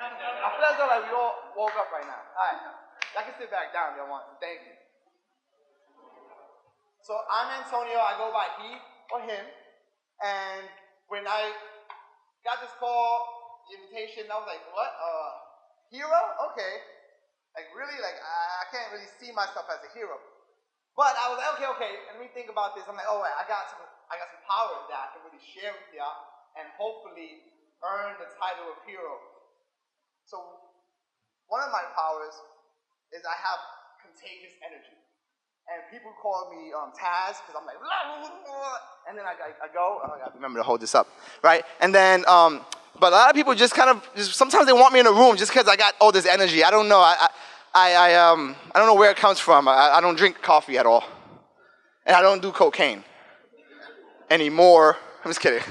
I feel as though like we all woke up right now. All right. Y'all can sit back down if y'all want to. Thank you. So I'm Antonio. I go by he or him. And when I got this call, the invitation, I was like, what? Hero? Okay. Like really? Like I can't really see myself as a hero. But I was like, okay, let me think about this. I'm like, oh wait, I got some power that I can really share with y'all and hopefully earn the title of hero. So one of my powers is I have contagious energy. And people call me Taz because I'm like, and then I go, I gotta remember to hold this up, right? And then, but a lot of people just sometimes they want me in a room just because I got all this energy. I don't know, I don't know where it comes from. I don't drink coffee at all. And I don't do cocaine anymore. I'm just kidding.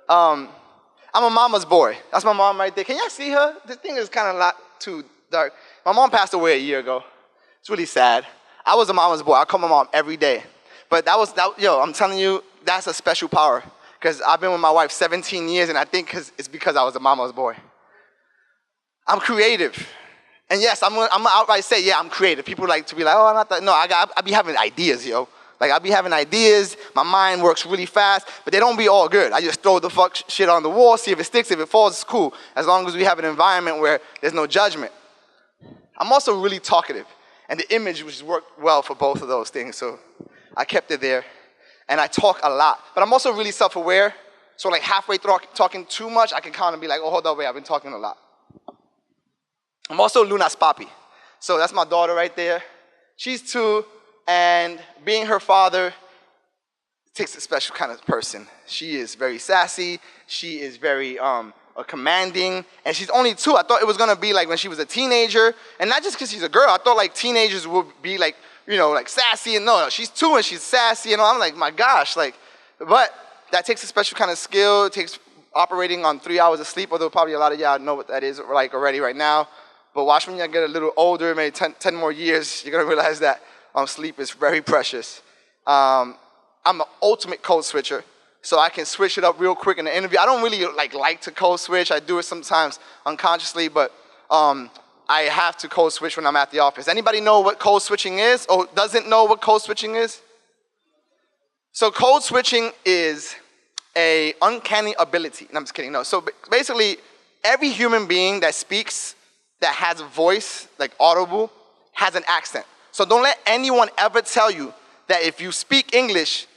I'm a mama's boy. That's my mom right there. Can y'all see her? This thing is kind of not too dark. My mom passed away a year ago. It's really sad. I was a mama's boy. I call my mom every day. But I'm telling you, that's a special power. Because I've been with my wife 17 years, and I think it's because I was a mama's boy. I'm creative. And yes, I'm gonna outright say, yeah, I'm creative. People like to be like, oh, I'm not that. No, I be having ideas, yo. Like, I be having ideas. My mind works really fast, but they don't be all good. I just throw the shit on the wall, see if it sticks. If it falls, it's cool. As long as we have an environment where there's no judgment. I'm also really talkative. And the image which worked well for both of those things, so I kept it there. And I talk a lot. But I'm also really self-aware. So like halfway through talking too much, I can kind of be like, oh, hold on, wait, I've been talking a lot. I'm also Luna's papi. So that's my daughter right there. She's 2, and being her father takes a special kind of person. She is very sassy. She is very commanding, and she's only 2. I thought it was gonna be like when she was a teenager, and not just because she's a girl. I thought like teenagers would be like, like sassy, and no, she's 2 and she's sassy, and I'm like, my gosh, like, but that takes a special kind of skill. It takes operating on 3 hours of sleep, although probably a lot of y'all know what that is like already right now. But watch when you get a little older, maybe 10 more years, you're gonna realize that sleep is very precious. I'm an ultimate code switcher. So I can switch it up real quick in the interview. I don't really like to code switch. I do it sometimes unconsciously, but I have to code switch when I'm at the office. Anybody know what code switching is or doesn't know what code switching is? So code switching is a uncanny ability. No, I'm just kidding. No. So basically, every human being that speaks, that has a voice, like audible, has an accent. So don't let anyone ever tell you that if you speak English,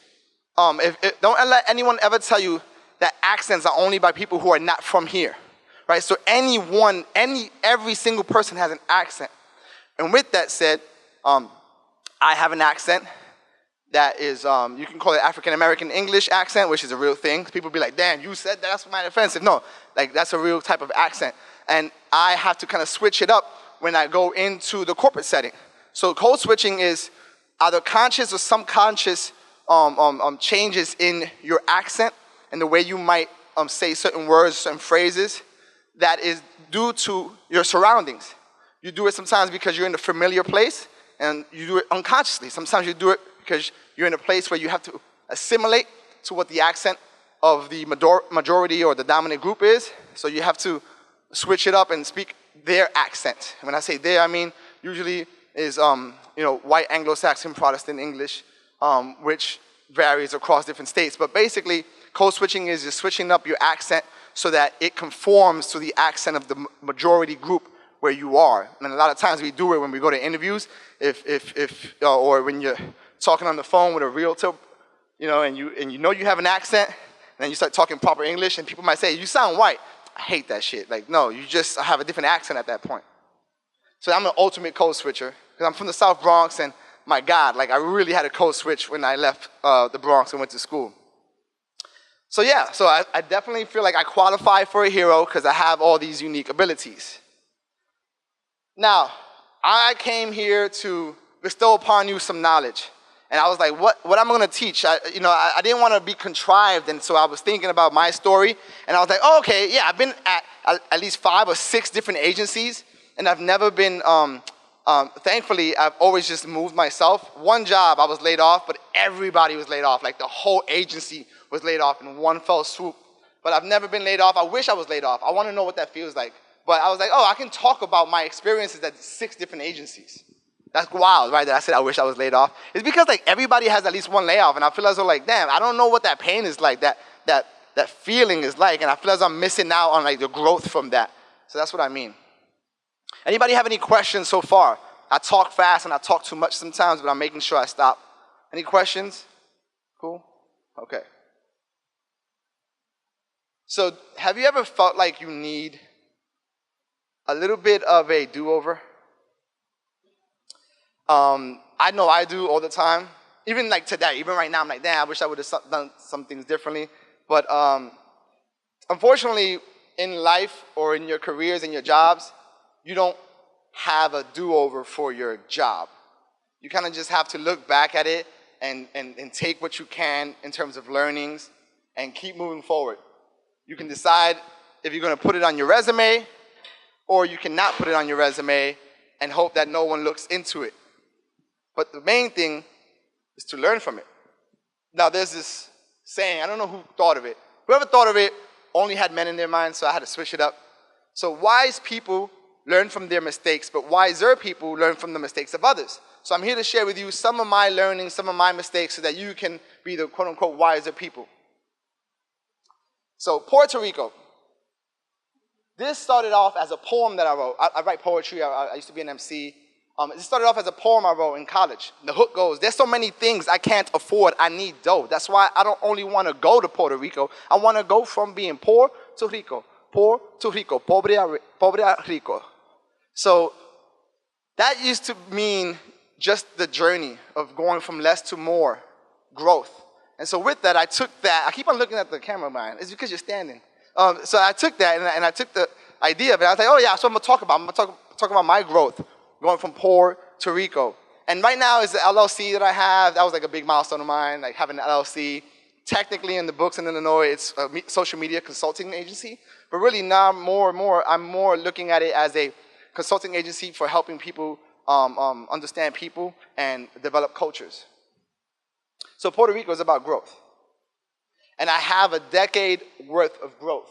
don't let anyone ever tell you that accents are only by people who are not from here, right? So every single person has an accent. And with that said, I have an accent that is, you can call it African-American English accent, which is a real thing. People be like, damn, you said that, that's might offensive. No, like that's a real type of accent. And I have to kind of switch it up when I go into the corporate setting. So code switching is either conscious or subconscious changes in your accent and the way you might say certain words, certain phrases that is due to your surroundings. You do it sometimes because you're in a familiar place and you do it unconsciously. Sometimes you do it because you're in a place where you have to assimilate to what the accent of the majority or the dominant group is. So you have to switch it up and speak their accent. And when I say their, I mean usually is white Anglo-Saxon Protestant English, which varies across different states. But basically, code switching is just switching up your accent so that it conforms to the accent of the majority group where you are. And a lot of times we do it when we go to interviews, or when you're talking on the phone with a realtor, and you know you have an accent, and then you start talking proper English, and people might say, you sound white. I hate that shit. Like, no, you just have a different accent at that point. So I'm an ultimate code switcher, because I'm from the South Bronx, and my God, like I really had a code switch when I left the Bronx and went to school. So yeah, so I definitely feel like I qualify for a hero because I have all these unique abilities. Now, I came here to bestow upon you some knowledge. And I was like, what am I gonna teach? I didn't want to be contrived, and so I was thinking about my story, and I was like, oh, okay, yeah, I've been at least 5 or 6 different agencies, and I've never been, thankfully, I've always just moved myself. One job, I was laid off, but everybody was laid off. Like the whole agency was laid off in one fell swoop. But I've never been laid off. I wish I was laid off. I want to know what that feels like. But I was like, oh, I can talk about my experiences at 6 different agencies. That's wild, right? That I said I wish I was laid off. It's because like everybody has at least one layoff, and I feel as though like, damn, I don't know what that pain is like, that feeling is like, and I feel as though I'm missing out on like the growth from that. So that's what I mean. Anybody have any questions so far? I talk fast and I talk too much sometimes, but I'm making sure I stop. Any questions? Cool? Okay. So have you ever felt like you need a little bit of a do-over? I know I do all the time. Even like today, even right now, I'm like, damn, I wish I would have done some things differently. But unfortunately, in life or in your careers and your jobs, you don't have a do-over for your job. You kind of just have to look back at it and take what you can in terms of learnings and keep moving forward. You can decide if you're going to put it on your resume, or you cannot put it on your resume and hope that no one looks into it. But the main thing is to learn from it. Now there's this saying, I don't know who thought of it. Whoever thought of it only had men in their minds, so I had to switch it up. So wise people learn from their mistakes, but wiser people learn from the mistakes of others. So I'm here to share with you some of my learnings, some of my mistakes, so that you can be the quote-unquote wiser people. So Puerto Rico. This started off as a poem that I wrote. I write poetry. I used to be an MC. It started off as a poem I wrote in college. The hook goes, there's so many things I can't afford, I need dough. That's why I don't only want to go to Puerto Rico. I want to go from being poor to rico, pobre a rico. So that used to mean just the journey of going from less to more, growth. And so with that, I took that. I keep on looking at the camera, man. It's because you're standing. So I took that, and I took the idea of it. I was like, oh yeah, so I'm going to talk about. I'm going to talk about my growth, going from poor to rico. And right now is the LLC that I have. That was like a big milestone of mine, like having an LLC. Technically in the books in Illinois, it's a social media consulting agency. But really now more and more, I'm more looking at it as a consulting agency for helping people understand people and develop cultures. So Puerto Rico is about growth. And I have a decade worth of growth.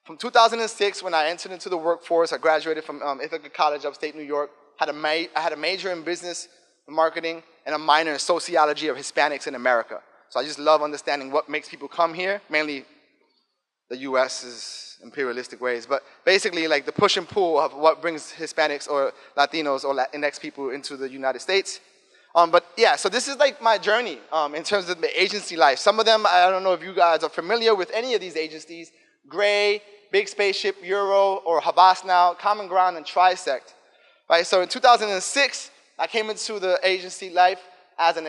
From 2006, when I entered into the workforce, I graduated from Ithaca College, upstate New York. I had a major in business marketing and a minor in sociology of Hispanics in America. So I just love understanding what makes people come here, mainly the U.S.'s imperialistic ways, but basically like the push and pull of what brings Hispanics or Latinos or Latinx people into the United States. But yeah, so this is like my journey in terms of the agency life. Some of them, I don't know if you guys are familiar with any of these agencies, Gray, Big Spaceship, Euro, or Havas now, Common Ground, and Trisect. Right, so in 2006, I came into the agency life as an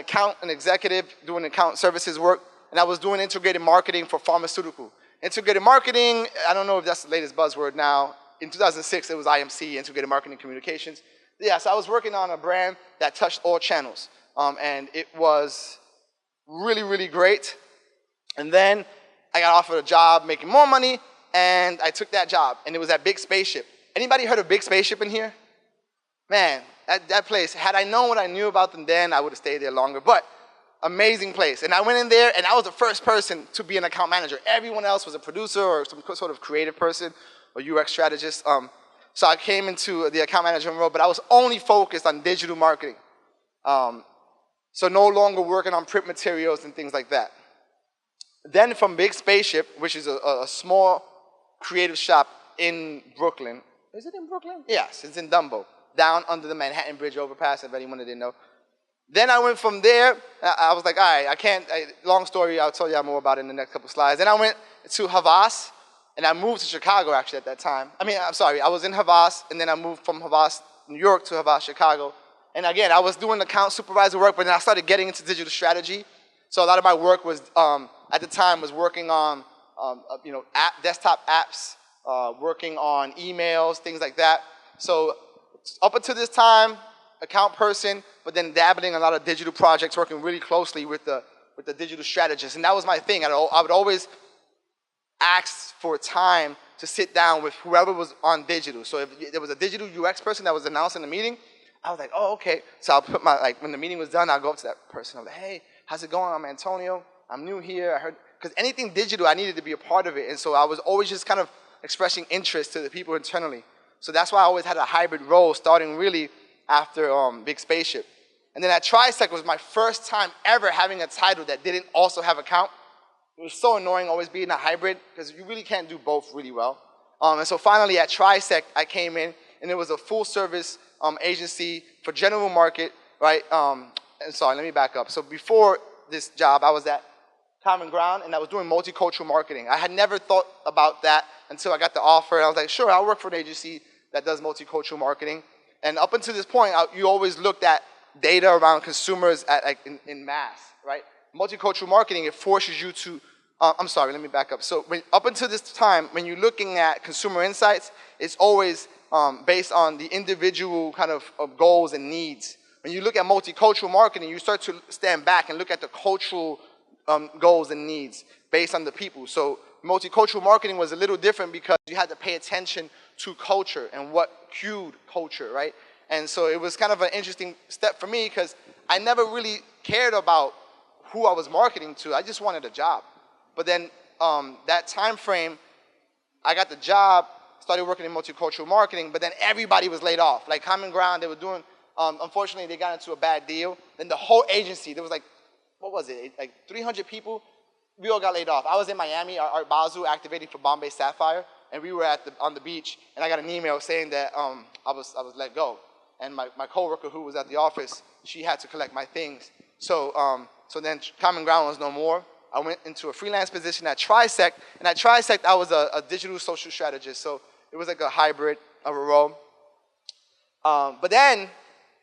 executive doing account services work, and I was doing integrated marketing for pharmaceutical. Integrated marketing, I don't know if that's the latest buzzword now. In 2006, it was IMC, Integrated Marketing Communications. Yeah, so I was working on a brand that touched all channels, and it was really, really great. And then I got offered a job making more money, and I took that job, and it was at Big Spaceship. Anybody heard of Big Spaceship in here? Man, that place, had I known what I knew about them then, I would have stayed there longer, but amazing place. And I went in there, and I was the first person to be an account manager. Everyone else was a producer or some sort of creative person or UX strategist. So I came into the account management role, but I was only focused on digital marketing. So no longer working on print materials and things like that. Then from Big Spaceship, which is a small creative shop in Brooklyn. Is it in Brooklyn? Yes, it's in Dumbo, down under the Manhattan Bridge overpass, if anyone didn't know. Then I went from there, I was like, all right, long story, I'll tell you more about it in the next couple slides. Then I went to Havas, and I moved to Chicago actually at that time. I was in Havas, and then I moved from Havas, New York to Havas, Chicago. And again, I was doing account supervisor work, but then I started getting into digital strategy. So a lot of my work was, at the time, was working on desktop apps, working on emails, things like that. So up until this time, account person, but then dabbling in a lot of digital projects, working really closely with the digital strategist. And that was my thing. I would always ask for time to sit down with whoever was on digital. So if there was a digital UX person that was announced in the meeting, I was like, oh, okay. So I'll put when the meeting was done, I'll go up to that person. I'm like, hey, how's it going? I'm Antonio. I'm new here. I heard, because anything digital, I needed to be a part of it. And so I was always just kind of expressing interest to the people internally. So that's why I always had a hybrid role, starting really after Big Spaceship. And then at Trisec was my first time ever having a title that didn't also have account. It was so annoying always being a hybrid, because you really can't do both really well. And so finally at Trisec, I came in, and it was a full service agency for general market, right? And sorry, let me back up. So before this job, I was at Common Ground, and I was doing multicultural marketing. I had never thought about that until I got the offer, and I was like, sure, I'll work for an agency that does multicultural marketing. And up until this point, you always looked at data around consumers in mass, right? Multicultural marketing, it forces you to, I'm sorry, let me back up. So up until this time, when you're looking at consumer insights, it's always based on the individual kind of goals and needs. When you look at multicultural marketing, you start to stand back and look at the cultural goals and needs based on the people. So multicultural marketing was a little different because you had to pay attention to culture and what cued culture, right? And so it was kind of an interesting step for me because I never really cared about who I was marketing to. I just wanted a job. But then that time frame, I got the job, started working in multicultural marketing, but then everybody was laid off. Like Common Ground, they were doing, unfortunately, they got into a bad deal. Then the whole agency, there was like, what was it, like 300 people, we all got laid off. I was in Miami, our Bazoo activating for Bombay Sapphire, and we were on the beach, and I got an email saying that I was let go. And my coworker who was at the office, she had to collect my things. So, so then Common Ground was no more. I went into a freelance position at Trisec, and at Trisec, I was a digital social strategist, so it was like a hybrid of a role. But then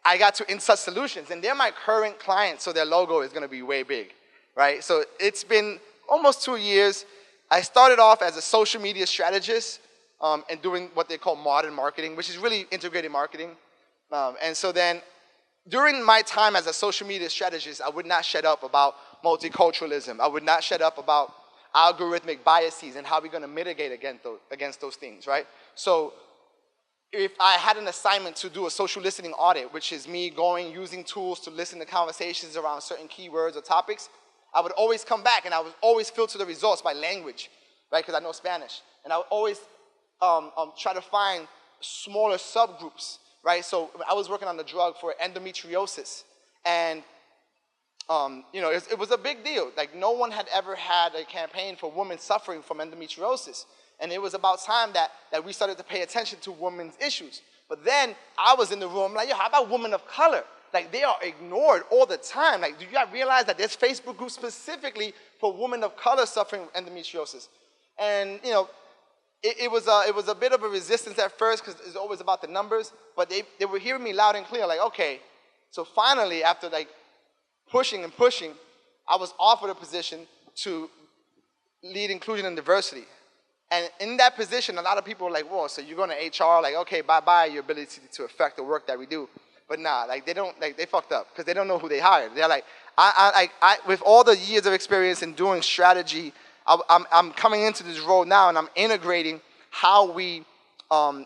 I got to Intouch Solutions, and they're my current client, so their logo is gonna be way big, right? So it's been almost 2 years. I started off as a social media strategist and doing what they call modern marketing, which is really integrated marketing. And so then during my time as a social media strategist, I would not shut up about multiculturalism. I would not shut up about algorithmic biases and how we're gonna mitigate against those things, right? So if I had an assignment to do a social listening audit, which is me using tools to listen to conversations around certain keywords or topics, I would always come back and I would always filter the results by language, right? Because I know Spanish. And I would always try to find smaller subgroups, right? So I was working on the drug for endometriosis. And you know, it was a big deal. Like no one had ever had a campaign for women suffering from endometriosis. And it was about time that we started to pay attention to women's issues. But then I was in the room like, yo, how about women of color? Like they are ignored all the time. Like, do you guys realize that there's Facebook groups specifically for women of color suffering endometriosis? And you know, it was a bit of a resistance at first because it's always about the numbers. But they were hearing me loud and clear. Like, okay. So finally, after like pushing and pushing, I was offered a position to lead inclusion and diversity. And in that position, a lot of people were like, whoa, so you're going to HR, like, okay, bye-bye your ability to affect the work that we do. But nah, like they fucked up because they don't know who they hired. They're like, with all the years of experience in doing strategy, I'm coming into this role now and I'm integrating how we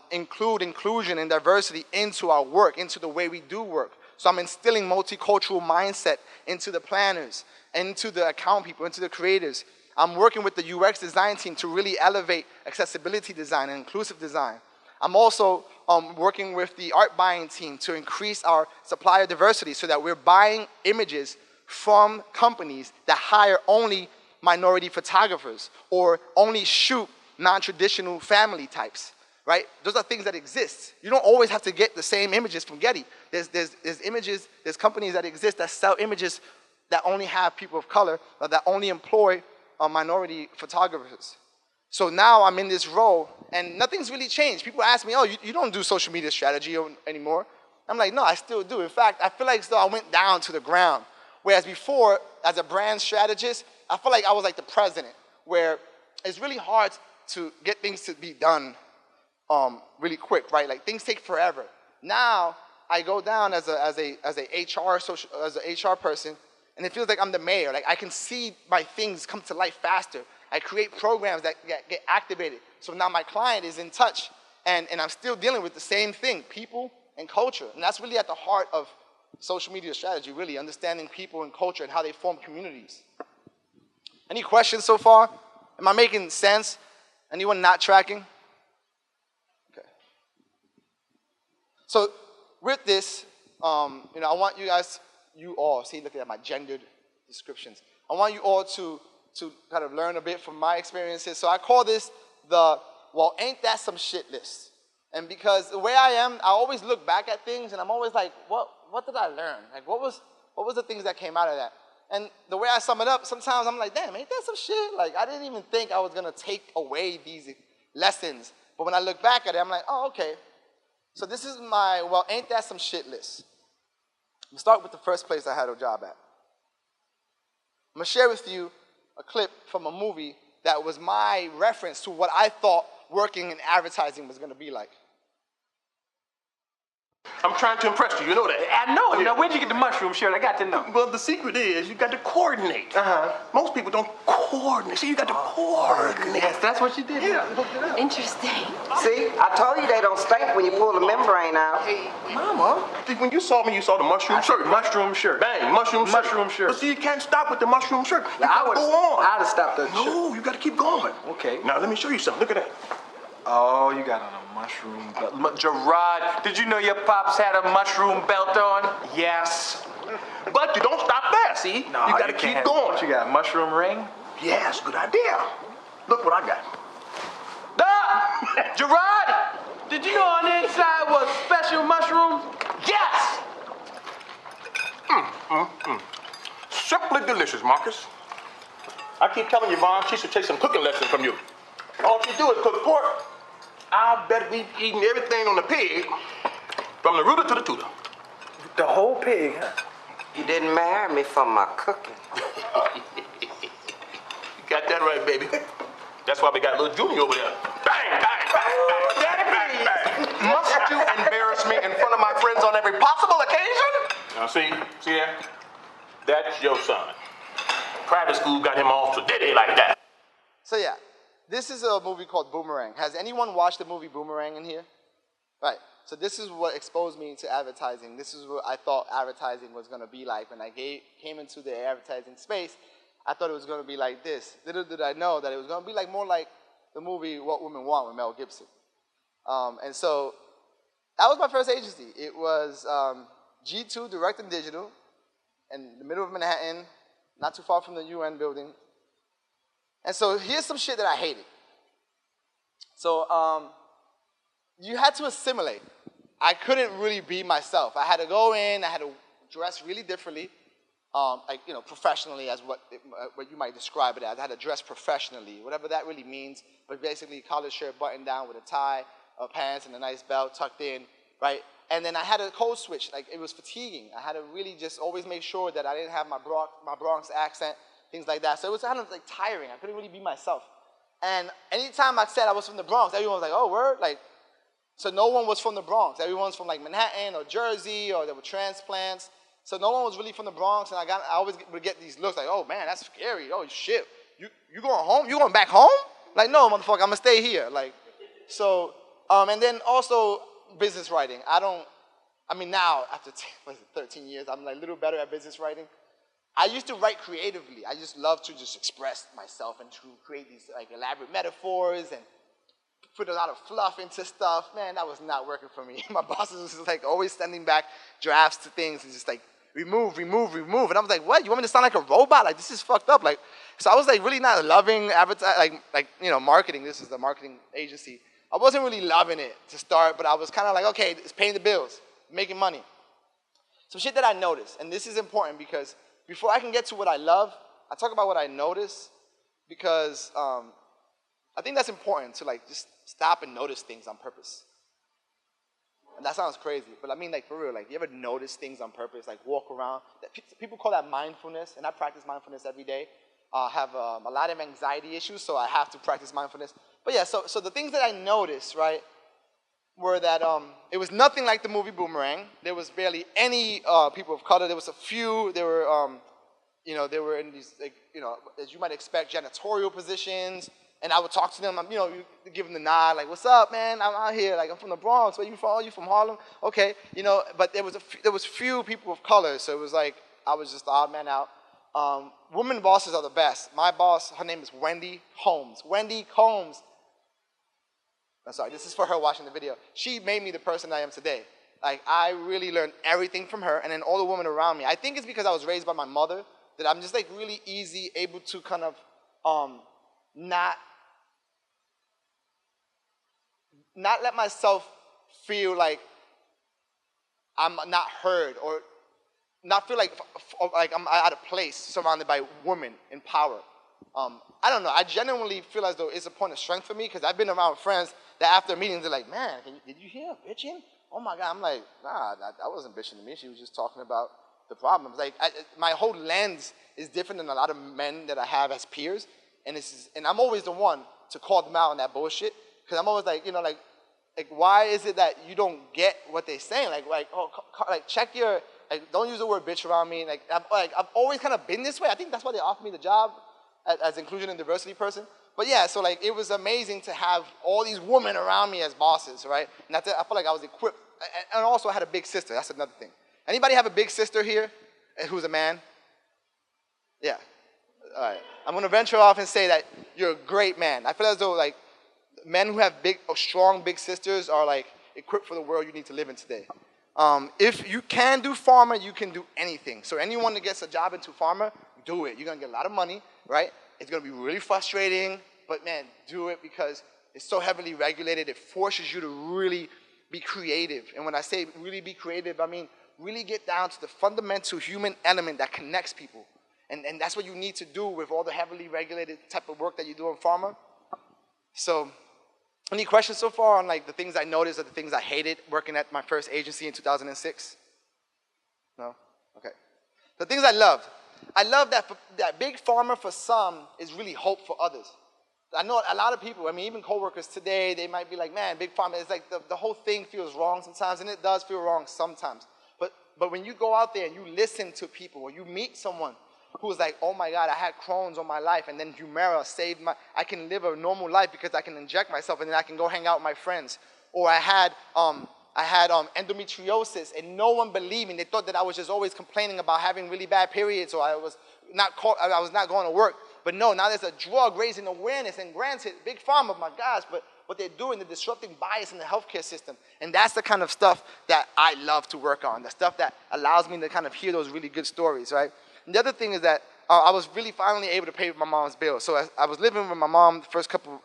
include inclusion and diversity into our work, into the way we do work. So I'm instilling multicultural mindset into the planners, into the account people, into the creators. I'm working with the UX design team to really elevate accessibility design and inclusive design. I'm also working with the art buying team to increase our supplier diversity so that we're buying images from companies that hire only minority photographers or only shoot non-traditional family types, right? Those are things that exist. You don't always have to get the same images from Getty. There's companies that exist that sell images that only have people of color, or that only employ minority photographers. So now I'm in this role, and nothing's really changed. People ask me, oh, you don't do social media strategy anymore. I'm like, no, I still do. In fact, I feel like I went down to the ground. Whereas before, as a brand strategist, I feel like I was like the president, where it's really hard to get things to be done really quick, right? Like things take forever. Now I go down as a HR person, and it feels like I'm the mayor. Like I can see my things come to life faster. I create programs that get activated. So now my client is in touch, and I'm still dealing with the same thing, people and culture. And that's really at the heart of social media strategy, really understanding people and culture and how they form communities. Any questions so far? Am I making sense? Anyone not tracking? So with this, I want you all, see, looking at my gendered descriptions. I want you all to kind of learn a bit from my experiences. So I call this the, well, ain't that some shit list. And because the way I am, I always look back at things and I'm always like, what did I learn? Like, what was the things that came out of that? And the way I sum it up, sometimes I'm like, damn, ain't that some shit? Like, I didn't even think I was gonna take away these lessons. But when I look back at it, I'm like, oh, okay. So this is my, well, ain't that some shit list. I'm gonna start with the first place I had a job at. I'm gonna share with you a clip from a movie that was my reference to what I thought working in advertising was gonna be like. I'm trying to impress you, you know that. I know. Yeah. Now, where'd you get the mushroom shirt? I got to know. Well, the secret is you got to coordinate. Most people don't coordinate. See, you got to coordinate. Yes, that's what you did. Yeah. Interesting. See, I told you they don't stink when you pull the membrane out. Hey, Mama. See, when you saw me, you saw the mushroom shirt. Mushroom shirt. Bang, mushroom shirt. But see, you can't stop with the mushroom shirt. You gotta go on. I'd have stopped that shirt. No, you got to keep going. Okay. Now, let me show you something. Look at that. Oh, you got on a mushroom belt. Gerard, did you know your pops had a mushroom belt on? Yes. But you don't stop there, see? No, you got to keep going. What you got, a mushroom ring? Yes, good idea. Look what I got. Gerard, did you know on the inside was special mushrooms? Yes! Simply delicious, Marcus. I keep telling Yvonne she should take some cooking lessons from you. All she do is cook pork. I bet we eating everything on the pig, from the rooter to the tutor. The whole pig, huh? You didn't marry me for my cooking. You got that right, baby. That's why we got little Junior over there. Bang, bang, bang, bang. Daddy, please. Must you embarrass me in front of my friends on every possible occasion? Now see there? That's your son. Private school got him off to diddy like that. So yeah, this is a movie called Boomerang. Has anyone watched the movie Boomerang in here? Right. So this is what exposed me to advertising. This is what I thought advertising was going to be like. When I came into the advertising space, I thought it was going to be like this. Little did I know that it was going to be like more like the movie What Women Want with Mel Gibson. And so that was my first agency. It was G2 Direct and Digital in the middle of Manhattan, not too far from the UN building. And so here's some shit that I hated. So you had to assimilate. I couldn't really be myself. I had to go in, I had to dress really differently, professionally as what you might describe it as. I had to dress professionally, whatever that really means, but basically collared shirt buttoned down with a tie, pants and a nice belt tucked in, right? And then I had a code switch, like it was fatiguing. I had to really just always make sure that I didn't have my Bronx accent, things like that. So it was kind of like tiring. I couldn't really be myself. And anytime I said I was from the Bronx, everyone was like, oh, word? Like, so no one was from the Bronx. Everyone's from like Manhattan or Jersey, or there were transplants. So no one was really from the Bronx, and I always would get these looks like, oh man, that's scary. Oh shit, you going home? You going back home? Like, no, motherfucker, I'm gonna stay here. Like, so, and then also business writing. Now after 13 years, I'm like a little better at business writing. I used to write creatively. I just love to just express myself and to create these like elaborate metaphors and put a lot of fluff into stuff. Man, that was not working for me. My bosses was just like always sending back drafts to things and just like remove. And I was like, what? You want me to sound like a robot? Like, this is fucked up. Like, so I was like really not loving marketing. This is the marketing agency. I wasn't really loving it to start, but I was kind of like, okay, it's paying the bills, making money. Some shit that I noticed, and this is important because before I can get to what I love, I talk about what I notice because I think that's important to like just stop and notice things on purpose. And that sounds crazy, but I mean like for real, like you ever notice things on purpose, like walk around? People call that mindfulness, and I practice mindfulness every day. I have a lot of anxiety issues, so I have to practice mindfulness. But yeah, so the things that I noticed, right, were that it was nothing like the movie Boomerang. There was barely any people of color. There was a few. They were, they were in these, like, as you might expect, janitorial positions. And I would talk to them, you give them the nod, like, what's up, man? I'm out here, like, I'm from the Bronx. Where you from? Oh, you from Harlem? Okay, but there was few people of color, so it was like, I was just the odd man out. Women bosses are the best. My boss, her name is Wendy Holmes. Wendy Combs. I'm sorry, this is for her watching the video. She made me the person I am today. Like, I really learned everything from her, and then all the women around me. I think it's because I was raised by my mother that I'm just like really easy, able to kind of not let myself feel like I'm not heard, or not feel like I'm out of place surrounded by women in power. I don't know. I genuinely feel as though it's a point of strength for me, because I've been around friends that after meetings they're like, man, did you hear her bitching? Oh my God. I'm like, nah, that wasn't bitching to me. She was just talking about the problems. Like, my whole lens is different than a lot of men that I have as peers, and I'm always the one to call them out on that bullshit, because I'm always like, like why is it that you don't get what they're saying? Like check your, like, don't use the word bitch around me. Like I've always kind of been this way. I think that's why they offered me the job as inclusion and diversity person. But yeah, so like it was amazing to have all these women around me as bosses, right? And I felt like I was equipped. And also I had a big sister. That's another thing. Anybody have a big sister here who's a man? Yeah. All right. I'm going to venture off and say that you're a great man. I feel as though like men who have big or strong big sisters are like equipped for the world you need to live in today. If you can do pharma, you can do anything. So anyone that gets a job into pharma, do it. You're going to get a lot of money, right? It's going to be really frustrating, but man, do it, because it's so heavily regulated. It forces you to really be creative. And when I say really be creative, I mean really get down to the fundamental human element that connects people. And that's what you need to do with all the heavily regulated type of work that you do in pharma. So, any questions so far on like the things I noticed or the things I hated working at my first agency in 2006? No? Okay. The things I loved. I love that big pharma for some is really hope for others. I know a lot of people, I mean, even coworkers today, they might be like, man, big pharma, it's like the whole thing feels wrong sometimes, and it does feel wrong sometimes. But when you go out there and you listen to people, or you meet someone who's like, oh my God, I had Crohn's on my life, and then Humira saved I can live a normal life because I can inject myself, and then I can go hang out with my friends. Or I had endometriosis, and no one believed me. They thought that I was just always complaining about having really bad periods, or I was not going to work. But no, now there's a drug raising awareness, and granted, big pharma, my gosh, but what they're doing, they're disrupting bias in the healthcare system. And that's the kind of stuff that I love to work on, the stuff that allows me to kind of hear those really good stories, right? And the other thing is that I was really finally able to pay my mom's bills. So I was living with my mom the first couple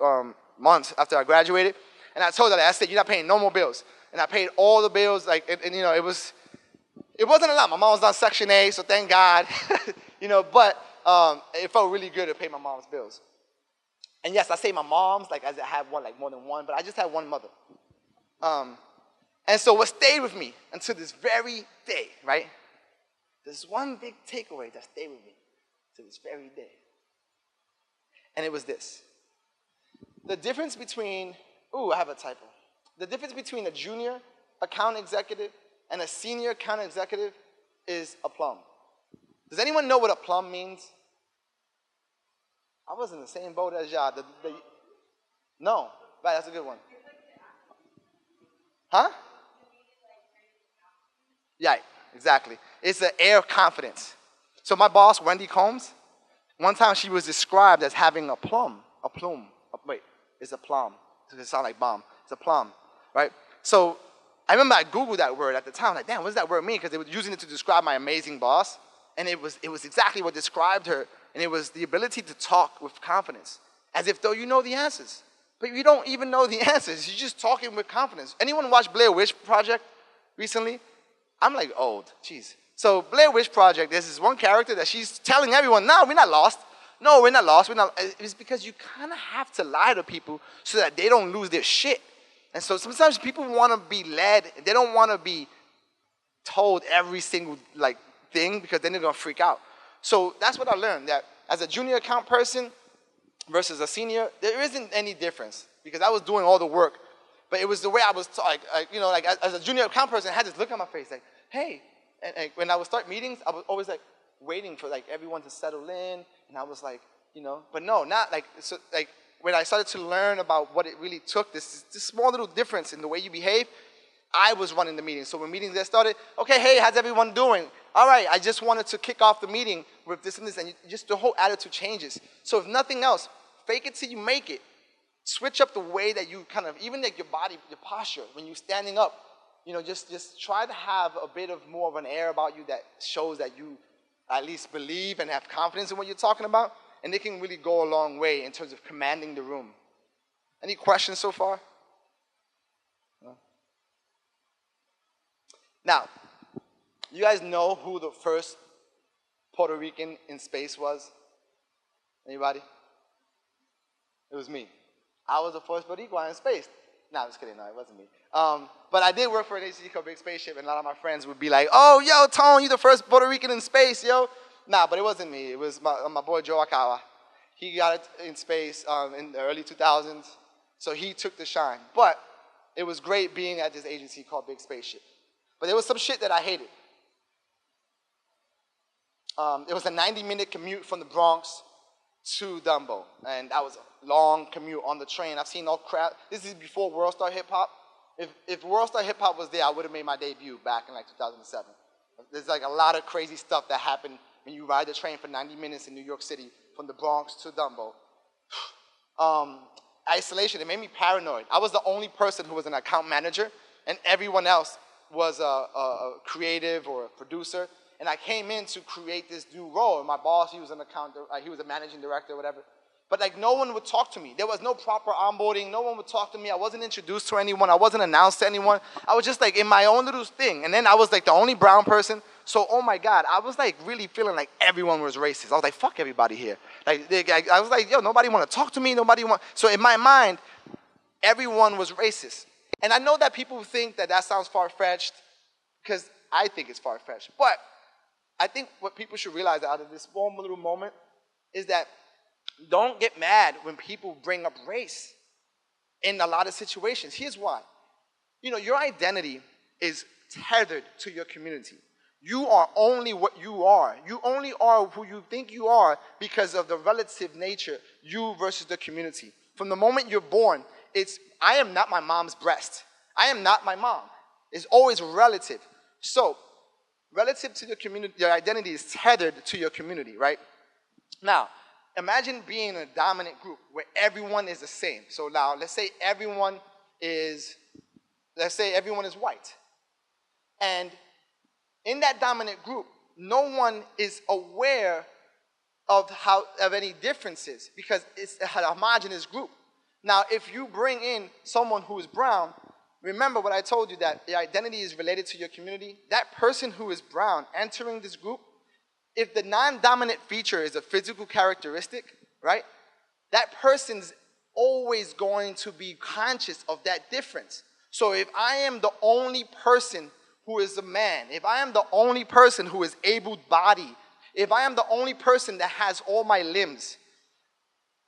months after I graduated, and I told her that, I said, you're not paying no more bills. And I paid all the bills, like, and you know, it wasn't a lot. My mom was on Section A, so thank God, you know, but it felt really good to pay my mom's bills. And yes, I say my mom's, like as I have one, like more than one, but I just had one mother. And so what stayed with me until this very day, right? There's one big takeaway that stayed with me to this very day. And it was this. The difference between, I have a typo. The difference between a junior account executive and a senior account executive is a plum. Does anyone know what a plum means? I was in the same boat as y'all. No, right, that's a good one. Huh? Yeah, exactly. It's an air of confidence. So my boss, Wendy Combs, one time she was described as having a plume. It's a plum. It sounds like bomb. It's a plum, right? So I remember I Googled that word at the time, like, damn, what does that word mean? Because they were using it to describe my amazing boss, and it was exactly what described her, and it was the ability to talk with confidence, as if though you know the answers. But you don't even know the answers. You're just talking with confidence. Anyone watch Blair Witch Project recently? I'm like, old, jeez. So Blair Witch Project, there's this one character that she's telling everyone, no, we're not lost. No, we're not lost. It's because you kind of have to lie to people so that they don't lose their shit. And so sometimes people want to be led. They don't want to be told every single thing, because then they're going to freak out. So that's what I learned, that as a junior account person versus a senior, there isn't any difference, because I was doing all the work. But it was the way I was, as a junior account person, I had this look on my face, like, hey. And when I would start meetings, I was always waiting for everyone to settle in. And I was like, but no, not so when I started to learn about what it really took, this small little difference in the way you behave, I was running the meeting. So when meetings get started, okay, hey, how's everyone doing? All right, I just wanted to kick off the meeting with this and this, and just the whole attitude changes. So if nothing else, fake it till you make it. Switch up the way that you kind of, even your body, your posture, when you're standing up, just try to have a bit of more of an air about you that shows that you at least believe and have confidence in what you're talking about, and it can really go a long way in terms of commanding the room. Any questions so far? No? Now, you guys know who the first Puerto Rican in space was? Anybody? It was me. I was the first Puerto Rican in space. No, I'm just kidding. No, it wasn't me. But I did work for an agency called Big Spaceship, and a lot of my friends would be like, "Oh, yo, Tone, you the first Puerto Rican in space, yo." Nah, but it wasn't me. It was my boy Joe Akawa. He got it in space in the early 2000s, so he took the shine. But it was great being at this agency called Big Spaceship. But there was some shit that I hated. It was a 90-minute commute from the Bronx to Dumbo, and that was a long commute on the train. I've seen all crap. This is before World Star Hip Hop. If World Star Hip Hop was there, I would have made my debut back in like 2007. There's like a lot of crazy stuff that happened when you ride the train for 90 minutes in New York City from the Bronx to Dumbo. Isolation, it made me paranoid. I was the only person who was an account manager, and everyone else was a creative or a producer. And I came in to create this new role. And my boss, he was he was a managing director or whatever. But like no one would talk to me. There was no proper onboarding. No one would talk to me. I wasn't introduced to anyone. I wasn't announced to anyone. I was just like in my own little thing. And then I was like the only brown person. So, oh my God, I was like really feeling like everyone was racist. I was like, fuck everybody here. Like, I was like, yo, nobody want to talk to me. So in my mind, everyone was racist. And I know that people think that sounds far-fetched because I think it's far-fetched. But I think what people should realize out of this one little moment is that don't get mad when people bring up race in a lot of situations. Here's why. Your identity is tethered to your community. You are only what you are. You only are who you think you are because of the relative nature, you versus the community. From the moment you're born, I am not my mom's breast. I am not my mom. It's always relative. So, relative to your community, your identity is tethered to your community, right? Now, imagine being in a dominant group where everyone is the same. So now, let's say everyone is white. And in that dominant group, no one is aware of any differences because it's a homogenous group. Now, if you bring in someone who is brown, remember what I told you, that the identity is related to your community. That person who is brown entering this group, if the non-dominant feature is a physical characteristic, right, that person's always going to be conscious of that difference. So if I am the only person who is a man, if I am the only person who is able-bodied, if I am the only person that has all my limbs,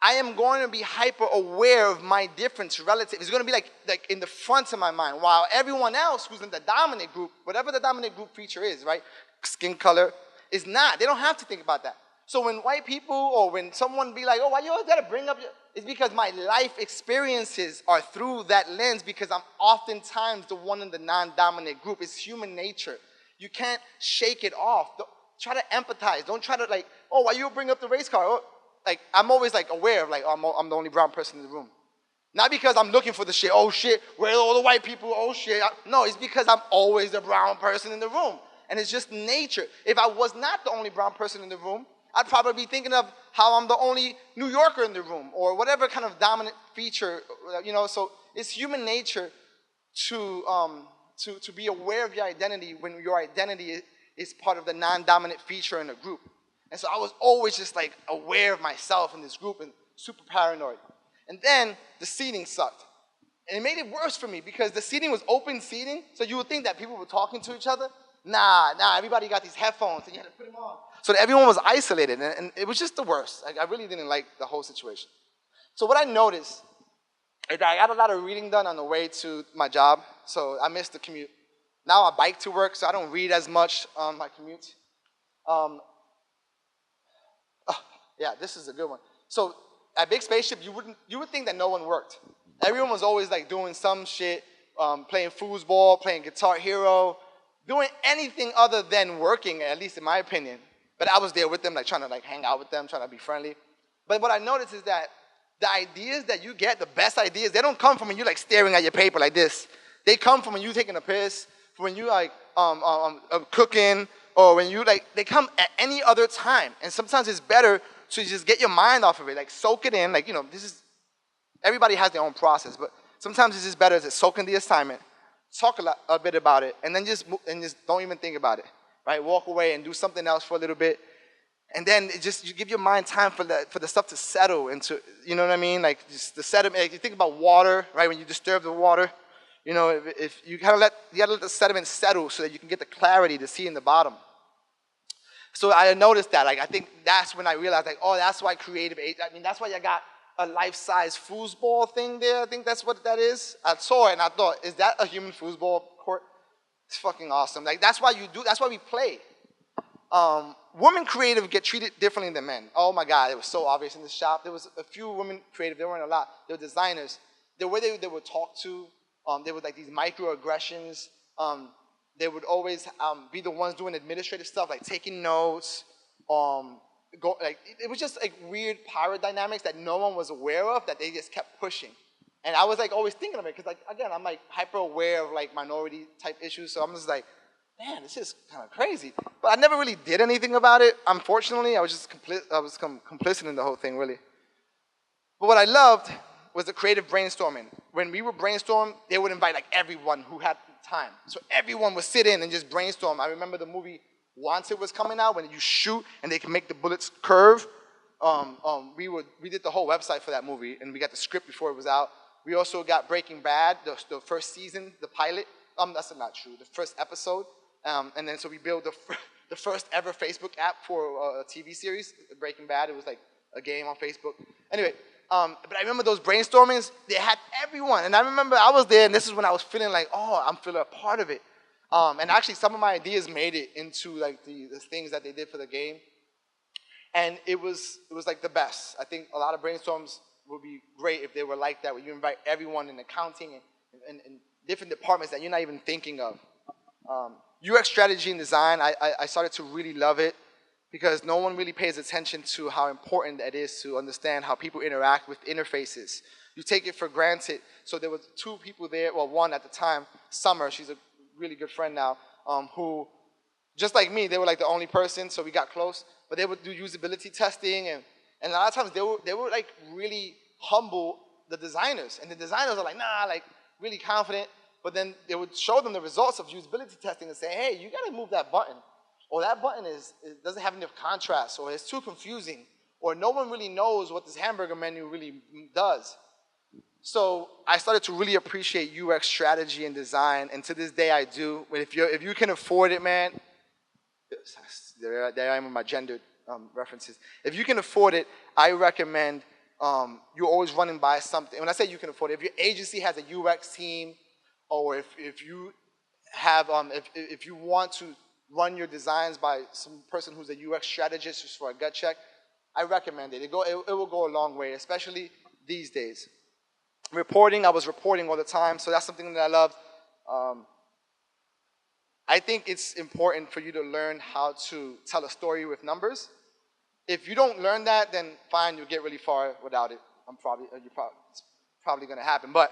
I am going to be hyper aware of my difference relative. It's going to be like in the front of my mind, while everyone else who's in the dominant group, whatever the dominant group feature is, right, skin color, is not. They don't have to think about that. So when white people or when someone be like, oh, why you always got to bring up it's because my life experiences are through that lens because I'm oftentimes the one in the non-dominant group. It's human nature. You can't shake it off. Try to empathize. Don't try to like, oh, why you bring up the race card? Oh, like, I'm always like aware of like, oh, I'm the only brown person in the room. Not because I'm looking for the shit, oh shit, where are all the white people, oh shit. No, it's because I'm always the brown person in the room. And it's just nature. If I was not the only brown person in the room, I'd probably be thinking of how I'm the only New Yorker in the room or whatever kind of dominant feature, so it's human nature to be aware of your identity when your identity is part of the non-dominant feature in a group. And so I was always just like aware of myself in this group and super paranoid. And then the seating sucked. And it made it worse for me because the seating was open seating, so you would think that people were talking to each other. Nah, everybody got these headphones and you had to put them on. So that everyone was isolated, and it was just the worst. Like, I really didn't like the whole situation. So what I noticed is that I got a lot of reading done on the way to my job, so I missed the commute. Now I bike to work, so I don't read as much on my commute. Yeah, this is a good one. So at Big Spaceship, you would think that no one worked. Everyone was always like doing some shit, playing foosball, playing Guitar Hero, doing anything other than working, at least in my opinion. But I was there with them, like trying to like hang out with them, trying to be friendly. But what I noticed is that the ideas that you get, the best ideas, they don't come from when you're like staring at your paper like this. they come from when you taking a piss, from when you like cooking, or when you like, they come at any other time. And sometimes it's better to just get your mind off of it, like soak it in, like, you know, this is, everybody has their own process, but sometimes it's just better to soak in the assignment, talk a bit about it, and then just don't even think about it, right? Walk away and do something else for a little bit, and then you give your mind time for the stuff to settle into, you know what I mean? Like just the sediment. Like you think about water, right? When you disturb the water, you know, if you gotta let the sediment settle so that you can get the clarity to see in the bottom. So I noticed that. Like I think that's when I realized, like, oh, that's why that's why I got a life-size foosball thing there. I think that's what that is. I saw it and I thought, is that a human foosball court? It's fucking awesome. Like that's why that's why we play. Women creative get treated differently than men. Oh my God, it was so obvious in the shop. There was a few women creative, there weren't a lot. They were designers. The way they would talk to, they would like these microaggressions. They would always be the ones doing administrative stuff, like taking notes. It was just like weird power dynamics that no one was aware of, that they just kept pushing. And I was like always thinking of it, because like, again, I'm like hyper aware of like minority type issues. So I'm just like, man, this is kind of crazy. But I never really did anything about it. Unfortunately, I was just complicit in the whole thing, really. But what I loved was the creative brainstorming. When we would brainstorm, they would invite like everyone who had time. So everyone would sit in and just brainstorm. I remember the movie Wanted was coming out, when you shoot and they can make the bullets curve. We did the whole website for that movie, and we got the script before it was out. We also got Breaking Bad, the first season, the pilot. That's not true. The first episode. And then so we built the first ever Facebook app for a TV series, Breaking Bad. It was like a game on Facebook. Anyway, but I remember those brainstormings, they had everyone. And I remember I was there, and this is when I was feeling like, oh, I'm feeling a part of it. And actually some of my ideas made it into like the things that they did for the game. And it was like the best. I think a lot of brainstorms would be great if they were like that, where you invite everyone in accounting and different departments that you're not even thinking of. UX strategy and design, I started to really love it, because no one really pays attention to how important it is to understand how people interact with interfaces. You take it for granted. So there were two people there, well, one at the time, Summer, she's a really good friend now, who, just like me, they were like the only person, so we got close, but they would do usability testing, and a lot of times they were like really humble, the designers, and the designers are like, nah, like really confident, but then they would show them the results of usability testing and say, hey, you gotta move that button, or that button it doesn't have enough contrast, or it's too confusing, or no one really knows what this hamburger menu really does. So I started to really appreciate UX strategy and design, and to this day I do. But if you can afford it, man, there I am with my gendered references. If you can afford it, I recommend you're always running by something. When I say you can afford it, if your agency has a UX team, or if you have if you want to run your designs by some person who's a UX strategist just for a gut check, I recommend it. It will go a long way, especially these days. Reporting, I was reporting all the time, so that's something that I loved. I think it's important for you to learn how to tell a story with numbers. If you don't learn that, then fine, you'll get really far without it. It's probably going to happen, but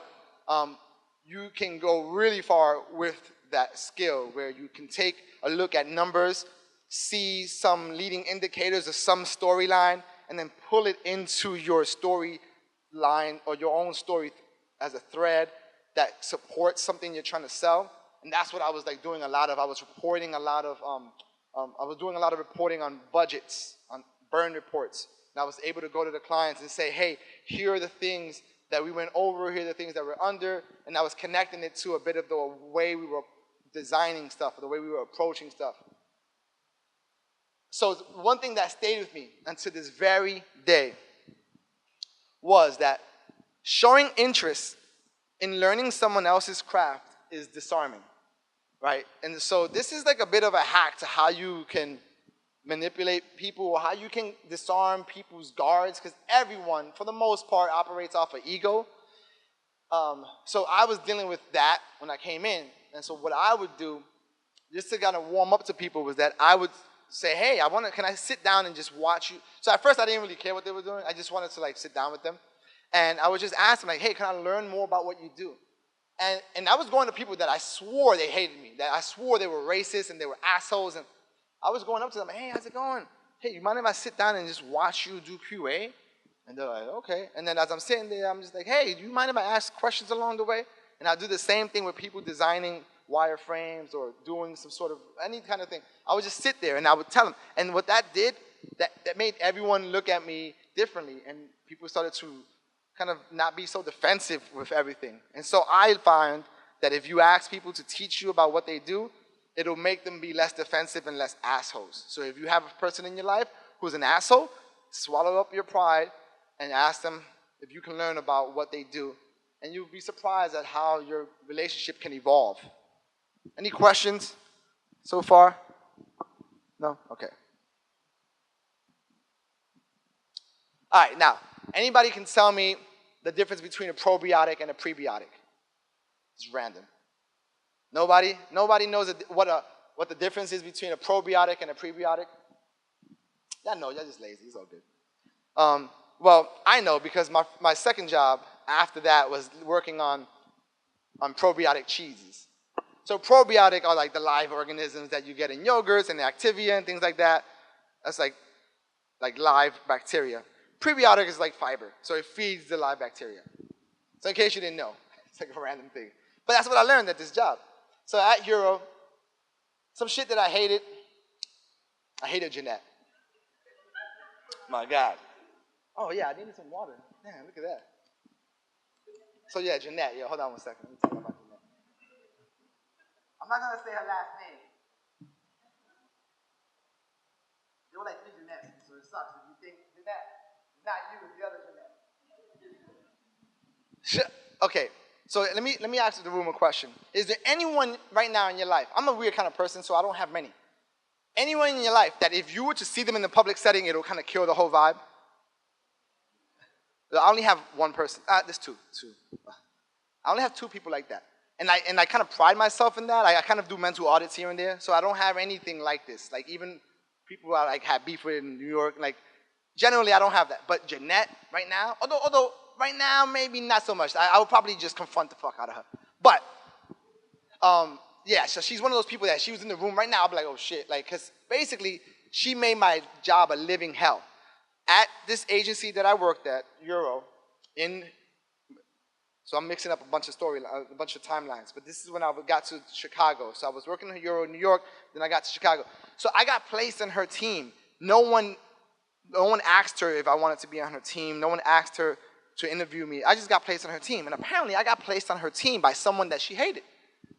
you can go really far with that skill, where you can take a look at numbers, see some leading indicators of some storyline, and then pull it into your storyline or your own story as a thread that supports something you're trying to sell. And that's what I was like doing a lot of. I was reporting a lot of, I was doing a lot of reporting on budgets, on burn reports. And I was able to go to the clients and say, hey, here are the things that we went over, here are the things that we're under, and I was connecting it to a bit of the way we were designing stuff, the way we were approaching stuff. So one thing that stayed with me until this very day was that showing interest in learning someone else's craft is disarming, right? And so this is like a bit of a hack to how you can manipulate people, or how you can disarm people's guards, because everyone, for the most part, operates off of ego. So I was dealing with that when I came in. And so what I would do, just to kind of warm up to people, was that I would say, hey, can I sit down and just watch you? So at first I didn't really care what they were doing. I just wanted to like sit down with them. And I would just ask them like, hey, can I learn more about what you do? And I was going to people that I swore they hated me, that I swore they were racist and they were assholes. And I was going up to them, hey, how's it going? Hey, you mind if I sit down and just watch you do QA? And they're like, okay. And then as I'm sitting there, I'm just like, hey, do you mind if I ask questions along the way? And I do the same thing with people designing wireframes or doing some sort of any kind of thing. I would just sit there and I would tell them. And what that did, that made everyone look at me differently. And people started to kind of not be so defensive with everything. And so I find that if you ask people to teach you about what they do, it'll make them be less defensive and less assholes. So if you have a person in your life who's an asshole, swallow up your pride and ask them if you can learn about what they do. And you'll be surprised at how your relationship can evolve. Any questions so far? No? Okay. All right, now, anybody can tell me the difference between a probiotic and a prebiotic? It's random. Nobody? Nobody knows what the difference is between a probiotic and a prebiotic? Y'all know, y'all just lazy, it's all good. Well, I know because my second job after that was working on probiotic cheeses. So probiotic are like the live organisms that you get in yogurts and the Activia and things like that. That's like live bacteria. Prebiotic is like fiber, so it feeds the live bacteria. So in case you didn't know, it's like a random thing. But that's what I learned at this job. So at Hero, some shit that I hated Jeanette. My God. Oh yeah, I needed some water. Damn, look at that. So yeah, Jeanette. Yeah, hold on one second. Let me talk about Jeanette. I'm not gonna say her last name. There were like 3 Jeanettes, so it sucks if you think Jeanette. It's not you, it's the other Jeanette. Okay, so let me ask the room a question. Is there anyone right now in your life? I'm a weird kind of person, so I don't have many. Anyone in your life that if you were to see them in the public setting, it'll kind of kill the whole vibe? I only have one person. There's two. I only have 2 people like that. And I kind of pride myself in that. I kind of do mental audits here and there, so I don't have anything like this. Like even people I like have beef with in New York, like generally I don't have that. But Jeanette right now, although right now maybe not so much. I would probably just confront the fuck out of her. But yeah, so she's one of those people that she was in the room right now, I'll be like, oh shit, like, cause basically she made my job a living hell. At this agency that I worked at, Euro, so I'm mixing up a bunch of timelines, but this is when I got to Chicago. So I was working at Euro in New York, then I got to Chicago. So I got placed on her team. No one asked her if I wanted to be on her team. No one asked her to interview me. I just got placed on her team. And apparently I got placed on her team by someone that she hated.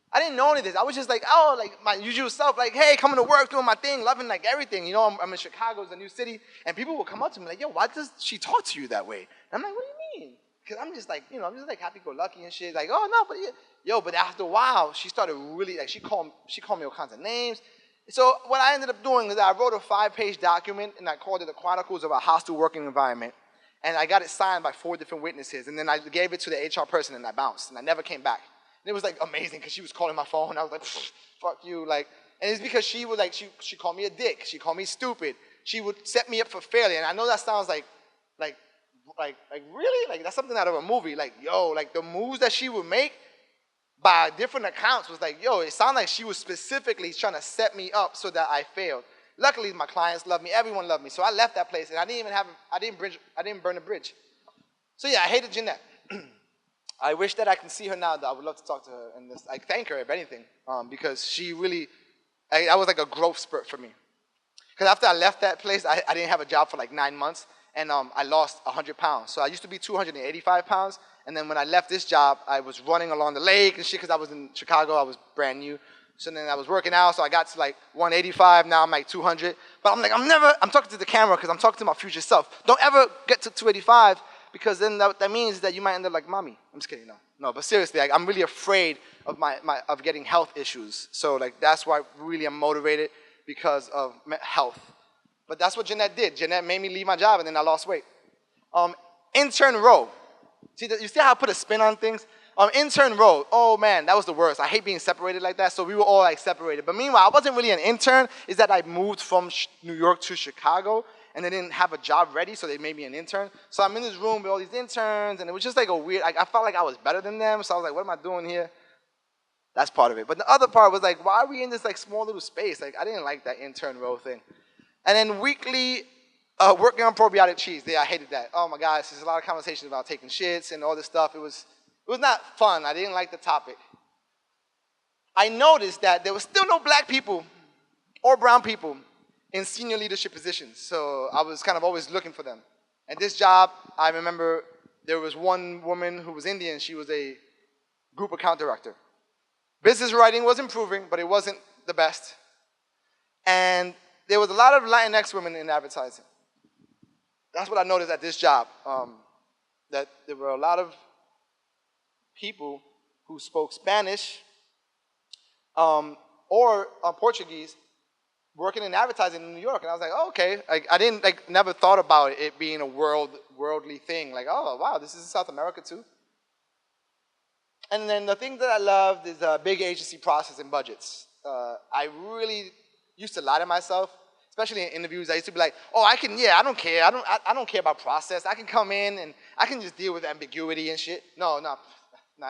I didn't know any of this. I was just like, oh, like my usual self, like, hey, coming to work, doing my thing, loving like everything. You know, I'm in Chicago, it's a new city, and people will come up to me like, yo, why does she talk to you that way? And I'm like, what do you mean? Because I'm just like, you know, I'm just like happy-go-lucky and shit. Like, oh, no, but yeah. Yo, but after a while, she started really, like, she called me all kinds of names. So what I ended up doing is I wrote a 5-page document, and I called it the Chronicles of a Hostile Working Environment. And I got it signed by 4 different witnesses, and then I gave it to the HR person, and I bounced, and I never came back. And it was like amazing because she was calling my phone. And I was like, fuck you. Like, and it's because she was like, she called me a dick. She called me stupid. She would set me up for failure. And I know that sounds like really? Like that's something out of a movie. Like, yo, like the moves that she would make by different accounts was like, yo, it sounded like she was specifically trying to set me up so that I failed. Luckily, my clients loved me. Everyone loved me. So I left that place and I didn't burn a bridge. So yeah, I hated Jeanette. I wish that I can see her now, though. I would love to talk to her and just, like, thank her, if anything, because she really, that was like a growth spurt for me. Because after I left that place, I didn't have a job for like 9 months, and I lost 100 pounds. So I used to be 285 pounds, and then when I left this job, I was running along the lake and shit, because I was in Chicago, I was brand new. So then I was working out, so I got to like 185, now I'm like 200. But I'm like, I'm talking to the camera because I'm talking to my future self. Don't ever get to 285, because then that means that you might end up like mommy. I'm just kidding, no, but seriously, like, I'm really afraid of of getting health issues. So like that's why really I'm motivated, because of health. But that's what Jeanette did. Jeanette made me leave my job, and then I lost weight. Intern row. You see how I put a spin on things? Intern row. Oh man, that was the worst. I hate being separated like that. So we were all like separated. But meanwhile, I wasn't really an intern. Is that I moved from New York to Chicago. and they didn't have a job ready, so they made me an intern. So I'm in this room with all these interns, and it was just like a weird, like I felt like I was better than them, so I was like, what am I doing here? That's part of it. But the other part was like, why are we in this like small little space? Like I didn't like that intern role thing. And then weekly, working on probiotic cheese. I hated that. Oh my gosh, there's a lot of conversations about taking shits and all this stuff. It was not fun. I didn't like the topic. I noticed that there was still no black people or brown people in senior leadership positions. So I was kind of always looking for them. At this job, I remember there was one woman who was Indian. She was a group account director. Business writing was improving, but it wasn't the best. And there was a lot of Latinx women in advertising. That's what I noticed at this job, that there were a lot of people who spoke Spanish or Portuguese working in advertising in New York. And I was like, oh, okay. I didn't, never thought about it being a worldly thing. Like, oh, wow, this is in South America too. And then the thing that I loved is big agency process and budgets. I really used to lie to myself, especially in interviews. I used to be like, oh, I don't care. I don't care about process. I can come in and I can just deal with ambiguity and shit. No, not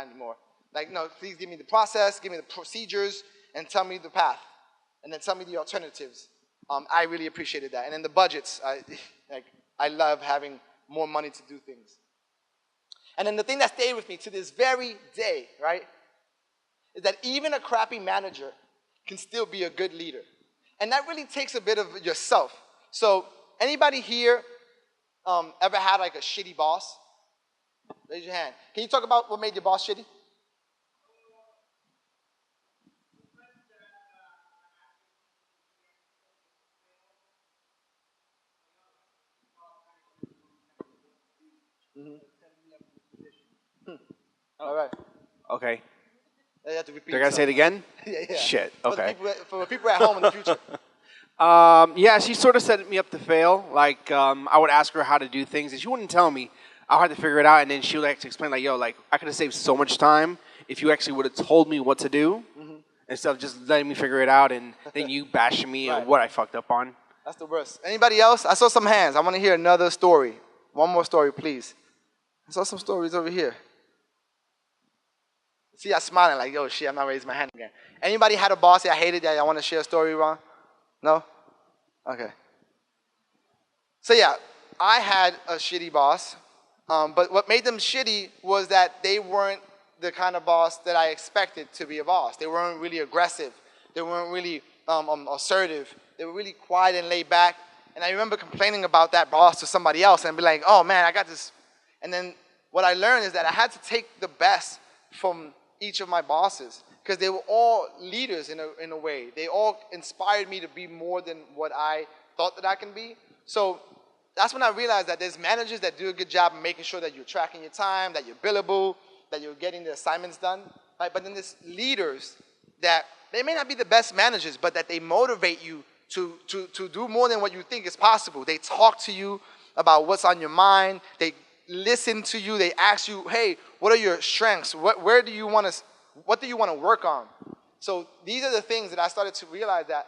anymore. Like, no, please give me the process, give me the procedures, and tell me the path. And then tell me the alternatives. I really appreciated that. And then the budgets. I love having more money to do things. And then the thing that stayed with me to this very day, right, is that even a crappy manager can still be a good leader. And that really takes a bit of yourself. So anybody here ever had like a shitty boss? Raise your hand. Can you talk about what made your boss shitty? All right. Okay. You have to repeat They're going to say it again? yeah. Shit, okay. For the people at home in the future. Yeah, she sort of set me up to fail. Like, I would ask her how to do things, and she wouldn't tell me. I had to figure it out, and then she would like to explain, like, yo, like, I could have saved so much time if you actually would have told me what to do instead of just letting me figure it out and then you bashing me and what I fucked up on. That's the worst. Anybody else? I saw some hands. I want to hear another story. One more story, please. I saw some stories over here. See, I'm smiling like, yo, shit, I'm not raising my hand again. Anybody had a boss that I hated that I want to share a story, Ron? No? Okay. So, yeah, I had a shitty boss. But what made them shitty was that they weren't the kind of boss that I expected to be a boss. They weren't really aggressive. They weren't really assertive. They were really quiet and laid back. And I remember complaining about that boss to somebody else and be like, oh, man, I got this. And then what I learned is that I had to take the best from each of my bosses because they were all leaders in a way. They all inspired me to be more than what I thought that I can be. So that's when I realized that there's managers that do a good job of making sure that you're tracking your time, that you're billable, that you're getting the assignments done. Right? But then there's leaders that they may not be the best managers, but that they motivate you to do more than what you think is possible. They talk to you about what's on your mind. They listen to you. They ask you, hey, what are your strengths? What do you want to work on? So these are the things that I started to realize that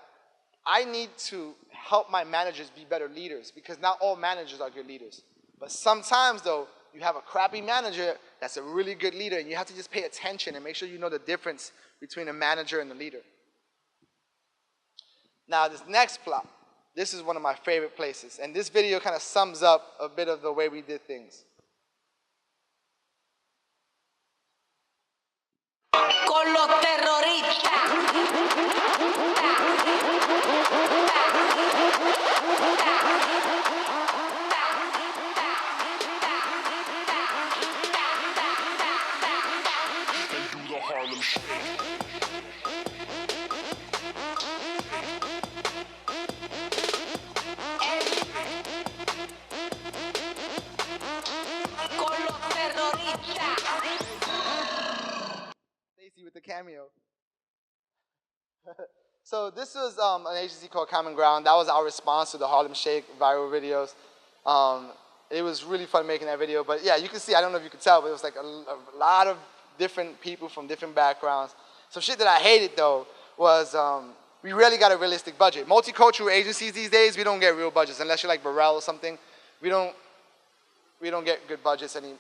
I need to help my managers be better leaders because not all managers are good leaders. But sometimes, though, you have a crappy manager that's a really good leader, and you have to just pay attention and make sure you know the difference between a manager and a leader. Now, this next plot, this is one of my favorite places, and this video kind of sums up a bit of the way we did things. Con los terroristas. With the cameo. So this was an agency called Common Ground. That was our response to the Harlem Shake viral videos. It was really fun making that video. But yeah, you can see, I don't know if you could tell, but it was like a lot of different people from different backgrounds. Some shit that I hated though was we rarely got a realistic budget. Multicultural agencies these days, we don't get real budgets unless you're like Burrell or something. We don't get good budgets any.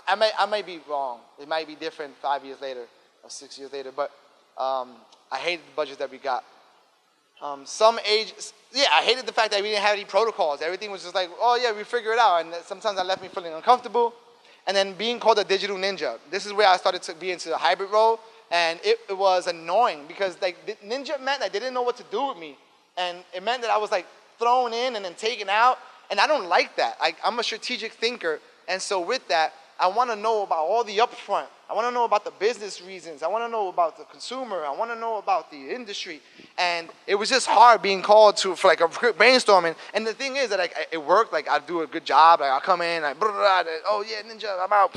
I might be wrong. It might be different 5 years later or 6 years later. But I hated the budget that we got. I hated the fact that we didn't have any protocols. Everything was just like, oh yeah, we figure it out. And sometimes that left me feeling uncomfortable. And then being called a digital ninja. This is where I started to be into the hybrid role. And it was annoying because like ninja meant I didn't know what to do with me. And it meant that I was like thrown in and then taken out. And I don't like that. I'm a strategic thinker. And so with that, I want to know about all the upfront. I want to know about the business reasons. I want to know about the consumer. I want to know about the industry. And it was just hard being called for like a brainstorming. And the thing is that like, it worked. Like I do a good job. Like I come in, oh yeah, ninja, I'm out.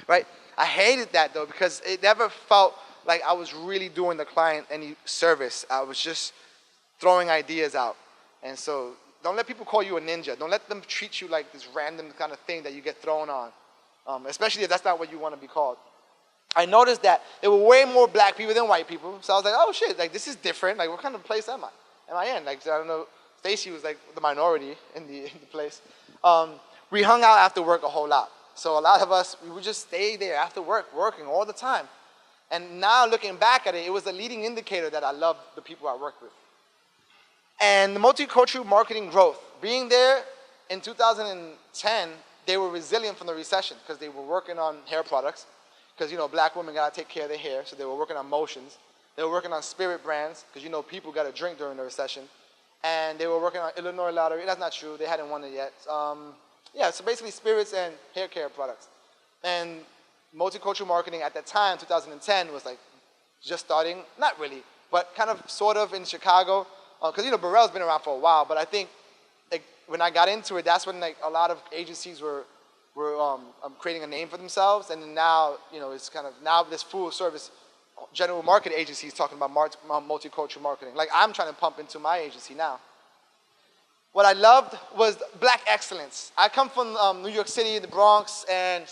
Right? I hated that though because it never felt like I was really doing the client any service. I was just throwing ideas out. And so don't let people call you a ninja. Don't let them treat you like this random kind of thing that you get thrown on. Especially if that's not what you want to be called. I noticed that there were way more black people than white people. So I was like, oh shit, like this is different. Like what kind of place am I in? Like I don't know, Stacy was like the minority in the place. We hung out after work a whole lot. So a lot of us, we would just stay there after work, working all the time. And now looking back at it, it was a leading indicator that I loved the people I worked with. And the multicultural marketing growth, being there in 2010, they were resilient from the recession because they were working on hair products. Because, you know, black women got to take care of their hair, so they were working on motions. They were working on spirit brands because, you know, people got to drink during the recession. And they were working on Illinois Lottery. That's not true. They hadn't won it yet. So basically spirits and hair care products. And multicultural marketing at that time, 2010, was like just starting. Not really, but kind of sort of in Chicago. Because, you know, Burrell's been around for a while, but I think when I got into it, that's when like a lot of agencies were creating a name for themselves, and then now, you know, it's kind of now this full service general market agency is talking about multicultural marketing. Like I'm trying to pump into my agency now. What I loved was black excellence. I come from New York City, the Bronx, and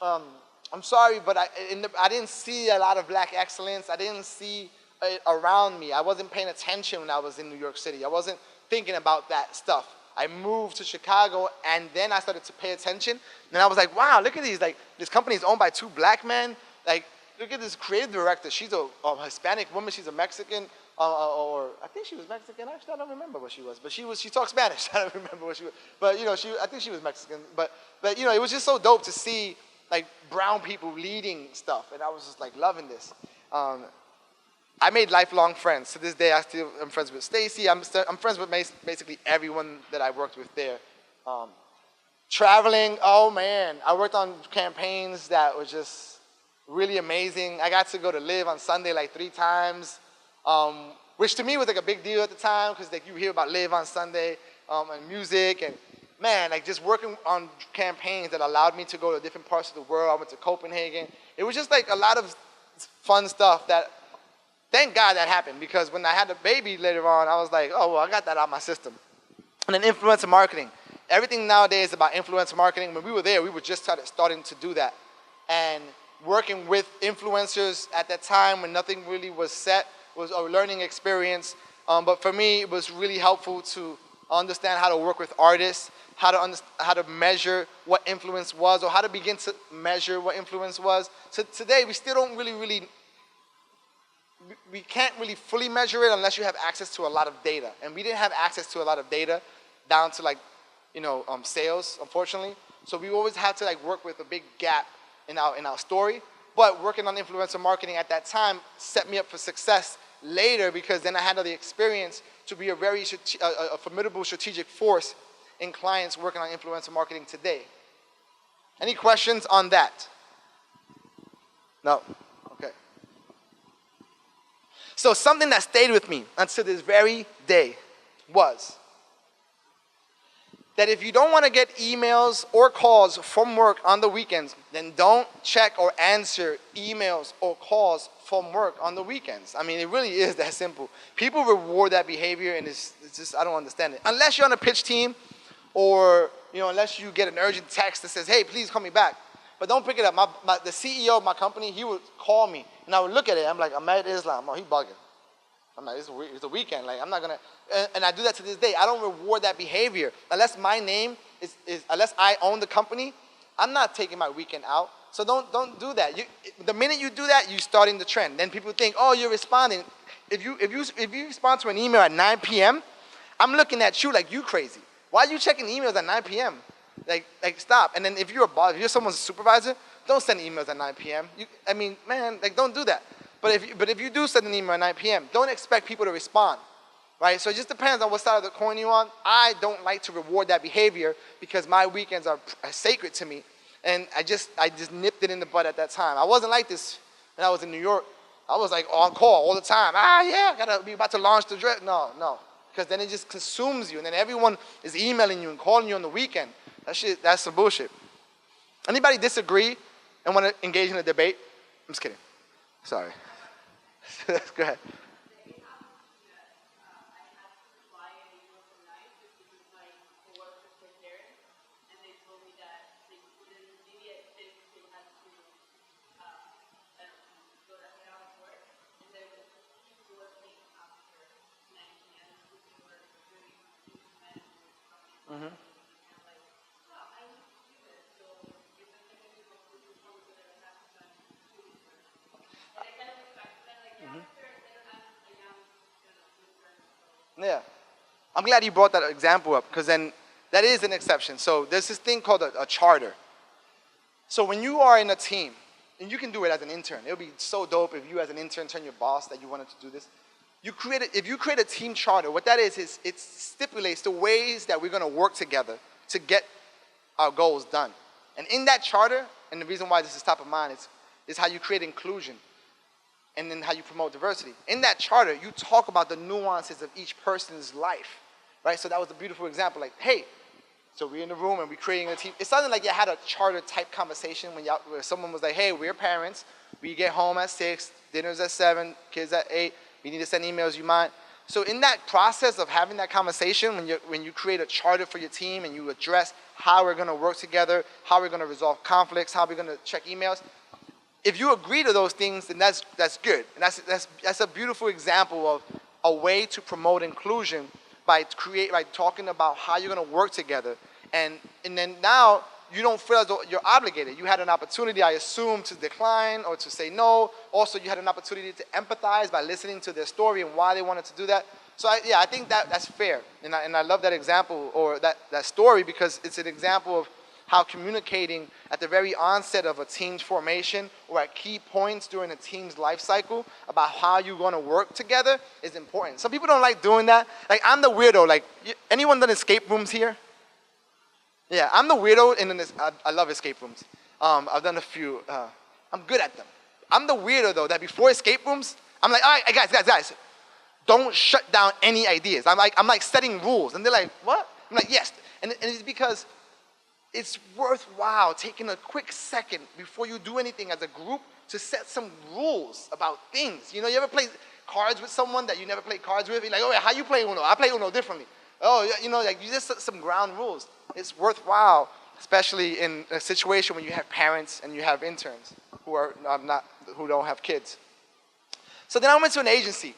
I'm sorry, but I didn't see a lot of black excellence. I didn't see it around me. I wasn't paying attention when I was in New York City. I wasn't thinking about that stuff. I moved to Chicago, and then I started to pay attention. And I was like, wow, look at these. Like, this company is owned by 2 black men. Like, look at this creative director. She's a Hispanic woman. She's a Mexican, or I think she was Mexican. Actually, I don't remember what she was. But she talked Spanish. I don't remember what she was. But, you know, I think she was Mexican. But you know, it was just so dope to see, like, brown people leading stuff. And I was just, like, loving this. I made lifelong friends. To this day, I still am friends with Stacy. I'm friends with basically everyone that I worked with there. Traveling, oh man. I worked on campaigns that were just really amazing. I got to go to Live on Sunday like 3 times, which to me was like a big deal at the time because like you hear about Live on Sunday and music and man, like just working on campaigns that allowed me to go to different parts of the world. I went to Copenhagen. It was just like a lot of fun stuff that thank God that happened because when I had the baby later on, I was like, oh, well, I got that out of my system. And then influencer marketing. Everything nowadays is about influencer marketing. When we were there, we were just starting to do that. And working with influencers at that time when nothing really was set was a learning experience. But for me, it was really helpful to understand how to work with artists, how to measure what influence was, or how to begin to measure what influence was. So today, we still don't we can't really fully measure it unless you have access to a lot of data. And we didn't have access to a lot of data down to like, you know, sales, unfortunately. So we always had to like work with a big gap in our story. But working on influencer marketing at that time set me up for success later because then I had the experience to be a very a formidable strategic force in clients working on influencer marketing today. Any questions on that? No. Okay. So something that stayed with me until this very day was that if you don't want to get emails or calls from work on the weekends, then don't check or answer emails or calls from work on the weekends. I mean, it really is that simple. People reward that behavior, and it's just, I don't understand it. Unless you're on a pitch team or, you know, unless you get an urgent text that says, hey, please call me back. But don't pick it up. The CEO of my company, he would call me, and I would look at it. I'm like, Ahmed Islam. Oh, he bugging. I'm like, it's a weekend. Like, I'm not gonna, and I do that to this day. I don't reward that behavior unless my name is unless I own the company. I'm not taking my weekend out. So don't do that. The minute you do that, you're starting the trend. Then people think, oh, you're responding. If you respond to an email at 9 p.m., I'm looking at you like you crazy. Why are you checking emails at 9 p.m.? Like stop. And then if you're a boss, if you're someone's supervisor, don't send emails at 9 p.m. Man, like don't do that. But if you do send an email at 9 p.m., don't expect people to respond, right? So it just depends on what side of the coin you're on. I don't like to reward that behavior because my weekends are sacred to me, and I just nipped it in the bud at that time. I wasn't like this when I was in New York. I was like on call all the time. Yeah, gotta be about to launch the dress. No, because then it just consumes you, and then everyone is emailing you and calling you on the weekend. That's some bullshit. Anybody disagree and want to engage in a debate? I'm just kidding. Sorry. Go ahead. Yeah. I'm glad you brought that example up because then that is an exception. So there's this thing called a charter. So when you are in a team, and you can do it as an intern, it would be so dope if you as an intern tell your boss that you wanted to do this. If you create a team charter, what that is it stipulates the ways that we're going to work together to get our goals done. And in that charter, and the reason why this is top of mind is how you create inclusion and then how you promote diversity. In that charter, you talk about the nuances of each person's life, right? So that was a beautiful example. Like, hey, so we're in the room and we're creating a team. It sounded like you had a charter type conversation where someone was like, hey, we're parents. We get home at 6, dinner's at 7, kids at 8. We need to send emails, you mind? So in that process of having that conversation, when you create a charter for your team and you address how we're gonna work together, how we're gonna resolve conflicts, how we're gonna check emails, if you agree to those things, then that's good. And that's a beautiful example of a way to promote inclusion by talking about how you're gonna work together. And then now you don't feel as though you're obligated. You had an opportunity, I assume, to decline or to say no. Also, you had an opportunity to empathize by listening to their story and why they wanted to do that. So I think that's fair. And I love that example or that story because it's an example of how communicating at the very onset of a team's formation or at key points during a team's life cycle about how you're going to work together is important. Some people don't like doing that. Like, I'm the weirdo. Like, anyone done escape rooms here? Yeah, I'm the weirdo in this. I love escape rooms. I've done a few. I'm good at them. I'm the weirdo, though, that before escape rooms, I'm like, all right, guys, don't shut down any ideas. I'm like setting rules. And they're like, what? I'm like, yes. And it's because it's worthwhile taking a quick second before you do anything as a group to set some rules about things. You know, you ever play cards with someone that you never played cards with? You're like, oh, yeah, how you play Uno? I play Uno differently. Oh, you know, like you just set some ground rules. It's worthwhile, especially in a situation when you have parents and you have interns who don't have kids. So then I went to an agency.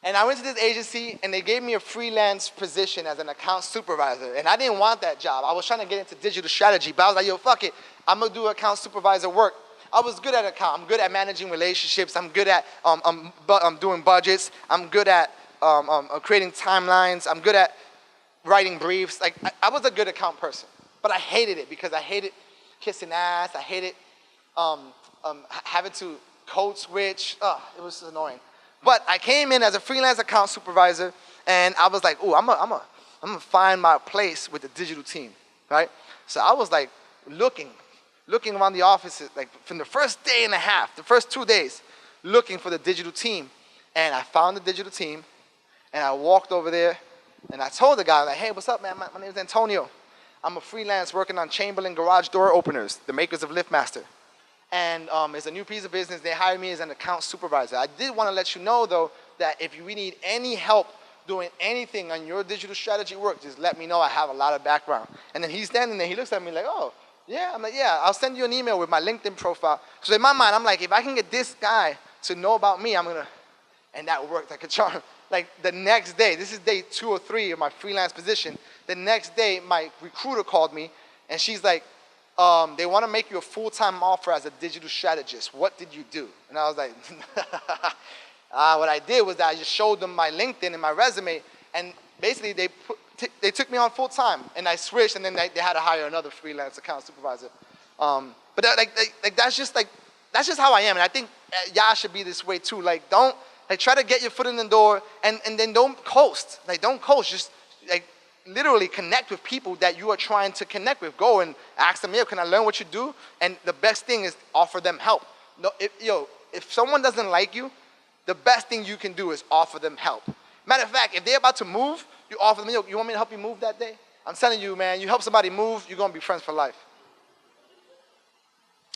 And I went to this agency, and they gave me a freelance position as an account supervisor. And I didn't want that job. I was trying to get into digital strategy, but I was like, yo, fuck it. I'm going to do account supervisor work. I was good at account. I'm good at managing relationships. I'm good at doing budgets. I'm good at creating timelines. I'm good at writing briefs. Like, I was a good account person. But I hated it because I hated kissing ass. I hated having to code switch. It was annoying. But I came in as a freelance account supervisor, and I was like, I'm gonna find my place with the digital team, right? So I was like looking around the offices, like from the first day and a half, the first 2 days, looking for the digital team. And I found the digital team, and I walked over there, and I told the guy, like, hey, what's up, man? My name is Antonio. I'm a freelance working on Chamberlain garage door openers, the makers of LiftMaster. And it's a new piece of business. They hired me as an account supervisor. I did want to let you know, though, that if we need any help doing anything on your digital strategy work, just let me know. I have a lot of background. And then he's standing there. He looks at me like, oh, yeah. I'm like, yeah, I'll send you an email with my LinkedIn profile. So in my mind, I'm like, if I can get this guy to know about me, I'm going to. And that worked like a charm. Like the next day, this is day 2 or 3 of my freelance position. The next day, my recruiter called me, and she's like, they want to make you a full-time offer as a digital strategist. What did you do? And I was like, what I did was that I just showed them my LinkedIn and my resume, and basically they took me on full-time, and I switched, and then they had to hire another freelance account supervisor. But that's just how I am, and I think y'all should be this way too. Like, don't try to get your foot in the door, and then don't coast. Like, don't coast. Just like literally connect with people that you are trying to connect with. Go and ask them, can I learn what you do? And the best thing is offer them help. No, if someone doesn't like you, the best thing you can do is offer them help. Matter of fact, if they're about to move, you offer them, you want me to help you move that day? I'm telling you, man, you help somebody move, you're gonna be friends for life.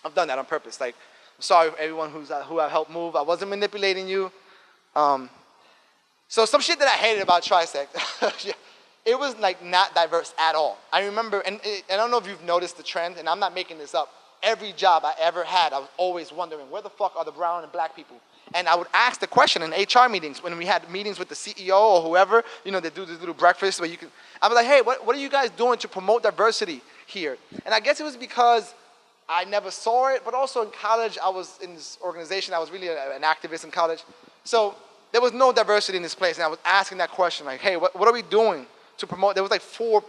I've done that on purpose. Like, I'm sorry for everyone who I helped move. I wasn't manipulating you. So some shit that I hated about Trisect, it was like not diverse at all. I remember, and I don't know if you've noticed the trend, and I'm not making this up. Every job I ever had, I was always wondering, where the fuck are the brown and black people? And I would ask the question in HR meetings, when we had meetings with the CEO or whoever, they do this little breakfast where you can, I was like, hey, what are you guys doing to promote diversity here? And I guess it was because I never saw it, but also in college, I was in this organization, I was really an activist in college. So there was no diversity in this place, and I was asking that question, like, hey, what are we doing to promote? There was like 4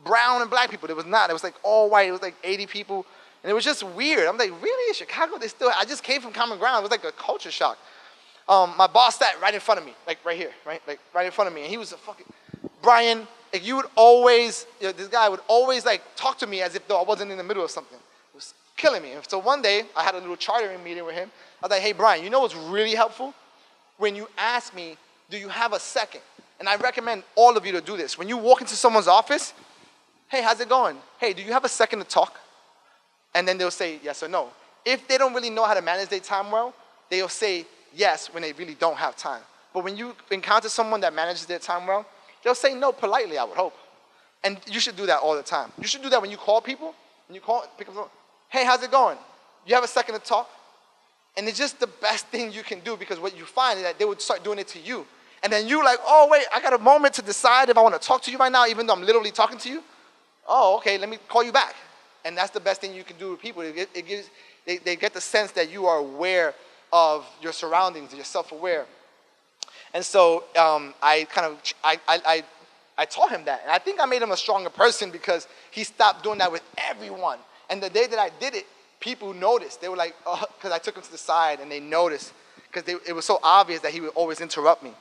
brown and black people. There was not. It was like all white. It was like 80 people. And it was just weird. I'm like, really? In Chicago, I just came from Common Ground. It was like a culture shock. My boss sat right in front of me, like right here, right? Like right in front of me. And he was a fucking, Brian, like you would always, this guy would always like talk to me as if though I wasn't in the middle of something. It was killing me. And so one day, I had a little chartering meeting with him. I was like, hey, Brian, you know what's really helpful? When you ask me, do you have a second? And I recommend all of you to do this. When you walk into someone's office, hey, how's it going? Hey, do you have a second to talk? And then they'll say yes or no. If they don't really know how to manage their time well, they'll say yes when they really don't have time. But when you encounter someone that manages their time well, they'll say no politely, I would hope. And you should do that all the time. You should do that when you call people. When you pick up someone, hey, how's it going? You have a second to talk? And it's just the best thing you can do, because what you find is that they would start doing it to you. And then you like, oh, wait, I got a moment to decide if I want to talk to you right now, even though I'm literally talking to you. Oh, okay, let me call you back. And that's the best thing you can do with people. They get the sense that you are aware of your surroundings, you're self-aware. And so I taught him that. And I think I made him a stronger person because he stopped doing that with everyone. And the day that I did it, people noticed. They were like, oh, because I took him to the side and they noticed, because it was so obvious that he would always interrupt me.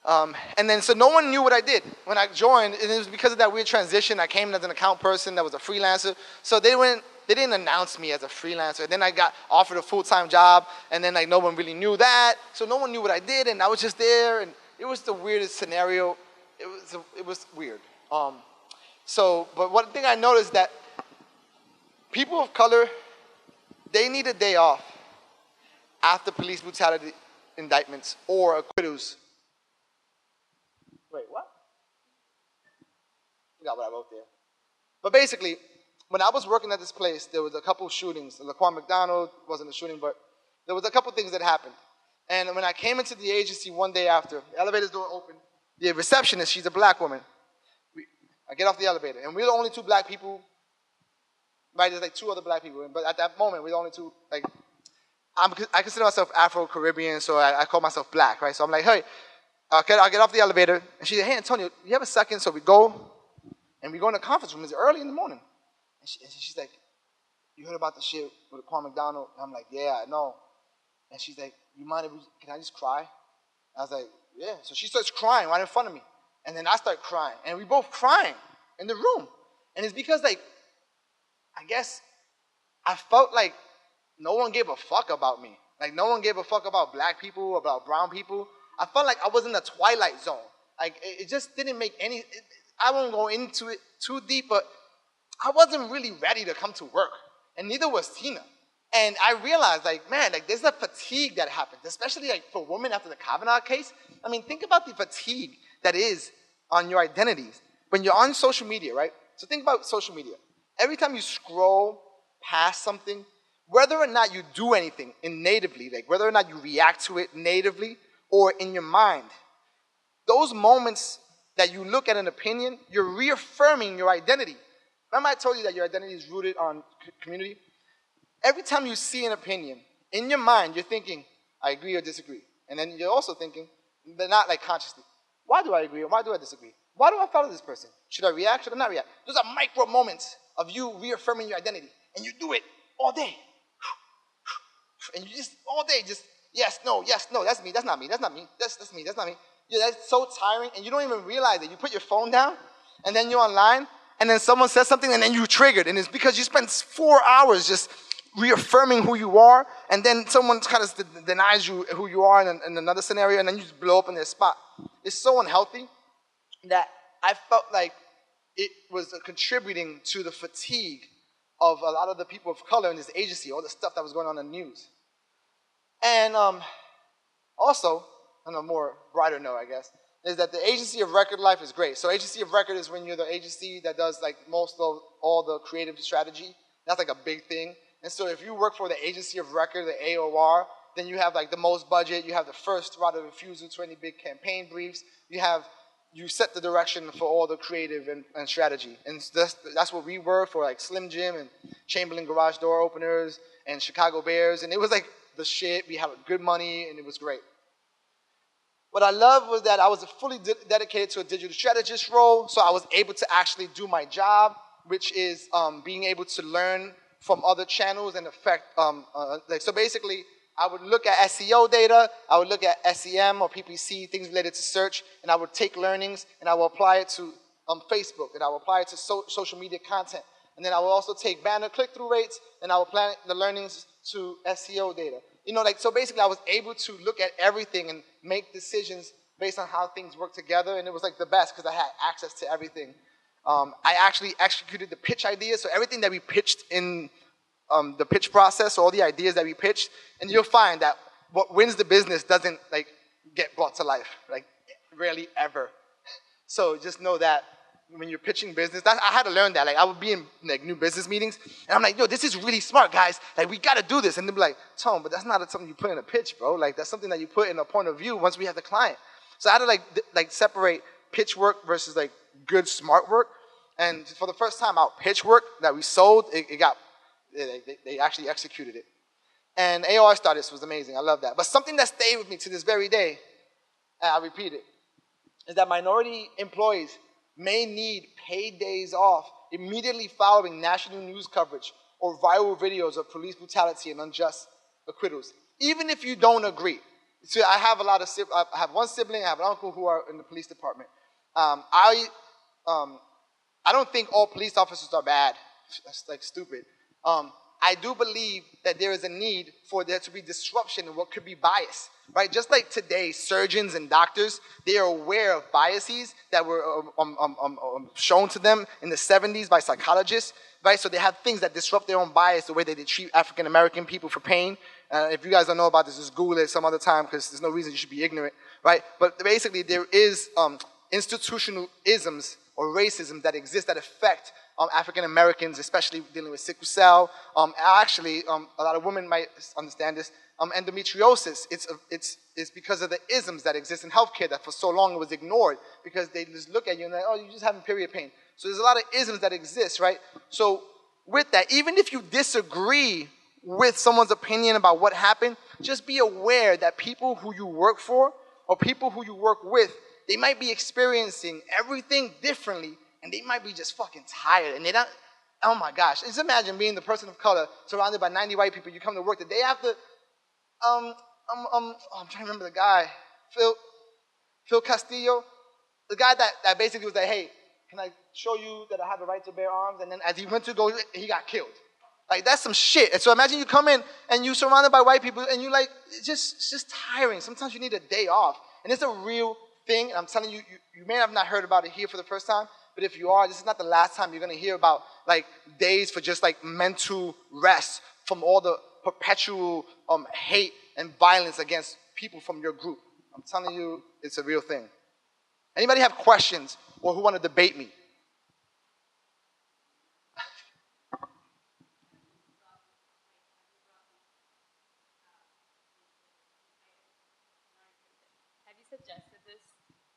And then, so no one knew what I did when I joined, and it was because of that weird transition. I came in as an account person that was a freelancer, so they didn't announce me as a freelancer. And then I got offered a full-time job, and then like no one really knew that, so no one knew what I did, and I was just there, and it was the weirdest scenario. It was weird. But one thing I noticed that people of color, they need a day off after police brutality indictments or acquittals. Wait, what? Forgot what I wrote there. But basically, when I was working at this place, there was a couple shootings. Laquan McDonald wasn't a shooting, but there was a couple things that happened. And when I came into the agency one day after, the elevator's door opened. The receptionist, she's a black woman. I get off the elevator, and we're the only 2 black people. Right, there's like 2 other black people, but at that moment, we're the only 2. Like, I consider myself Afro-Caribbean, so I call myself black, right? So I'm like, hey. I'll get off the elevator, and she said, hey, Antonio, you have a second? So we go, and we go in the conference room. It's early in the morning. And she's like, you heard about the shit with Laquan McDonald? And I'm like, yeah, I know. And she's like, can I just cry? I was like, yeah. So she starts crying right in front of me. And then I start crying. And we both crying in the room. And it's because, like, I guess I felt like no one gave a fuck about me. Like, no one gave a fuck about black people, about brown people. I felt like I was in the twilight zone. Like, it just didn't make any, I won't go into it too deep, but I wasn't really ready to come to work. And neither was Tina. And I realized, like, man, like, there's a fatigue that happens, especially, like, for women after the Kavanaugh case. I mean, think about the fatigue that is on your identities. When you're on social media, right? So think about social media. Every time you scroll past something, whether or not you do anything natively, like whether or not you react to it natively, or in your mind. Those moments that you look at an opinion, you're reaffirming your identity. Remember I told you that your identity is rooted on community? Every time you see an opinion, in your mind, you're thinking, I agree or disagree. And then you're also thinking, but not like consciously, why do I agree or why do I disagree? Why do I follow this person? Should I react? Should I not react? Those are micro moments of you reaffirming your identity. And you do it all day. And you just, all day, just, yes, no, that's me, that's not me, that's not me, that's me, that's not me. Yeah, that's so tiring, and you don't even realize it. You put your phone down, and then you're online, and then someone says something, and then you triggered, and it's because you spent 4 hours just reaffirming who you are, and then someone kind of denies you who you are in another scenario, and then you just blow up in their spot. It's so unhealthy that I felt like it was contributing to the fatigue of a lot of the people of color in this agency, all the stuff that was going on in the news. And also, on a more brighter note, I guess, is that the agency of record life is great. So agency of record is when you're the agency that does like most of all the creative strategy. That's like a big thing. And so if you work for the agency of record, the AOR, then you have like the most budget, you have the first right of refusal to any big campaign briefs, you set the direction for all the creative and strategy. And that's what we were for like Slim Jim and Chamberlain Garage Door Openers and Chicago Bears. And it was like the shit, we had good money and it was great. What I loved was that I was fully dedicated to a digital strategist role, so I was able to actually do my job, which is being able to learn from other channels and affect, so basically, I would look at SEO data, I would look at SEM or PPC, things related to search, and I would take learnings and I will apply it to Facebook, and I will apply it to social media content. And then I will also take banner click-through rates, and I will apply the learnings to SEO data. You know, like, so basically I was able to look at everything and make decisions based on how things work together, and it was like the best because I had access to everything. I actually executed the pitch ideas, so everything that we pitched in the pitch process, all the ideas that we pitched, and you'll find that what wins the business doesn't like get brought to life, like rarely ever. So just know that when you're pitching business, I had to learn that. Like I would be in like new business meetings, and I'm like, yo, this is really smart, guys. Like we gotta do this, and they'll be like, Tone, but that's not something you put in a pitch, bro. Like that's something that you put in a point of view once we have the client. So I had to like separate pitch work versus like good smart work. And for the first time, our pitch work that we sold, they actually executed it. And AOR Status was amazing. I love that. But something that stayed with me to this very day, and I'll repeat it, is that minority employees may need paid days off immediately following national news coverage or viral videos of police brutality and unjust acquittals, even if you don't agree. So I have I have one sibling, I have an uncle who are in the police department. I don't think all police officers are bad. That's like stupid. I do believe that there is a need for there to be disruption in what could be bias, right? Just like today, surgeons and doctors, they are aware of biases that were shown to them in the 70s by psychologists, right? So they have things that disrupt their own bias, the way that they treat African-American people for pain. If you guys don't know about this, just Google it some other time because there's no reason you should be ignorant, right? But basically, there is institutional isms or racism that exist that affect African Americans, especially dealing with sickle cell. Actually, a lot of women might understand this. Endometriosis, it's because of the isms that exist in healthcare that for so long it was ignored because they just look at you and they're like, oh, you're just having period pain. So there's a lot of isms that exist, right? So with that, even if you disagree with someone's opinion about what happened, just be aware that people who you work for or people who you work with, they might be experiencing everything differently, and they might be just fucking tired, and they don't, oh my gosh. Just imagine being the person of color surrounded by 90 white people. You come to work the day after, I'm trying to remember the guy, Phil Castillo, the guy that basically was like, hey, can I show you that I have the right to bear arms? And then as he went to go, he got killed. Like, that's some shit. And so imagine you come in and you're surrounded by white people and you like, it's just tiring. Sometimes you need a day off. And it's a real thing. And I'm telling you, you may have not heard about it here for the first time, but if you are, this is not the last time you're going to hear about like days for just like mental rest from all the perpetual hate and violence against people from your group. I'm telling you, it's a real thing. Anybody have questions or who want to debate me?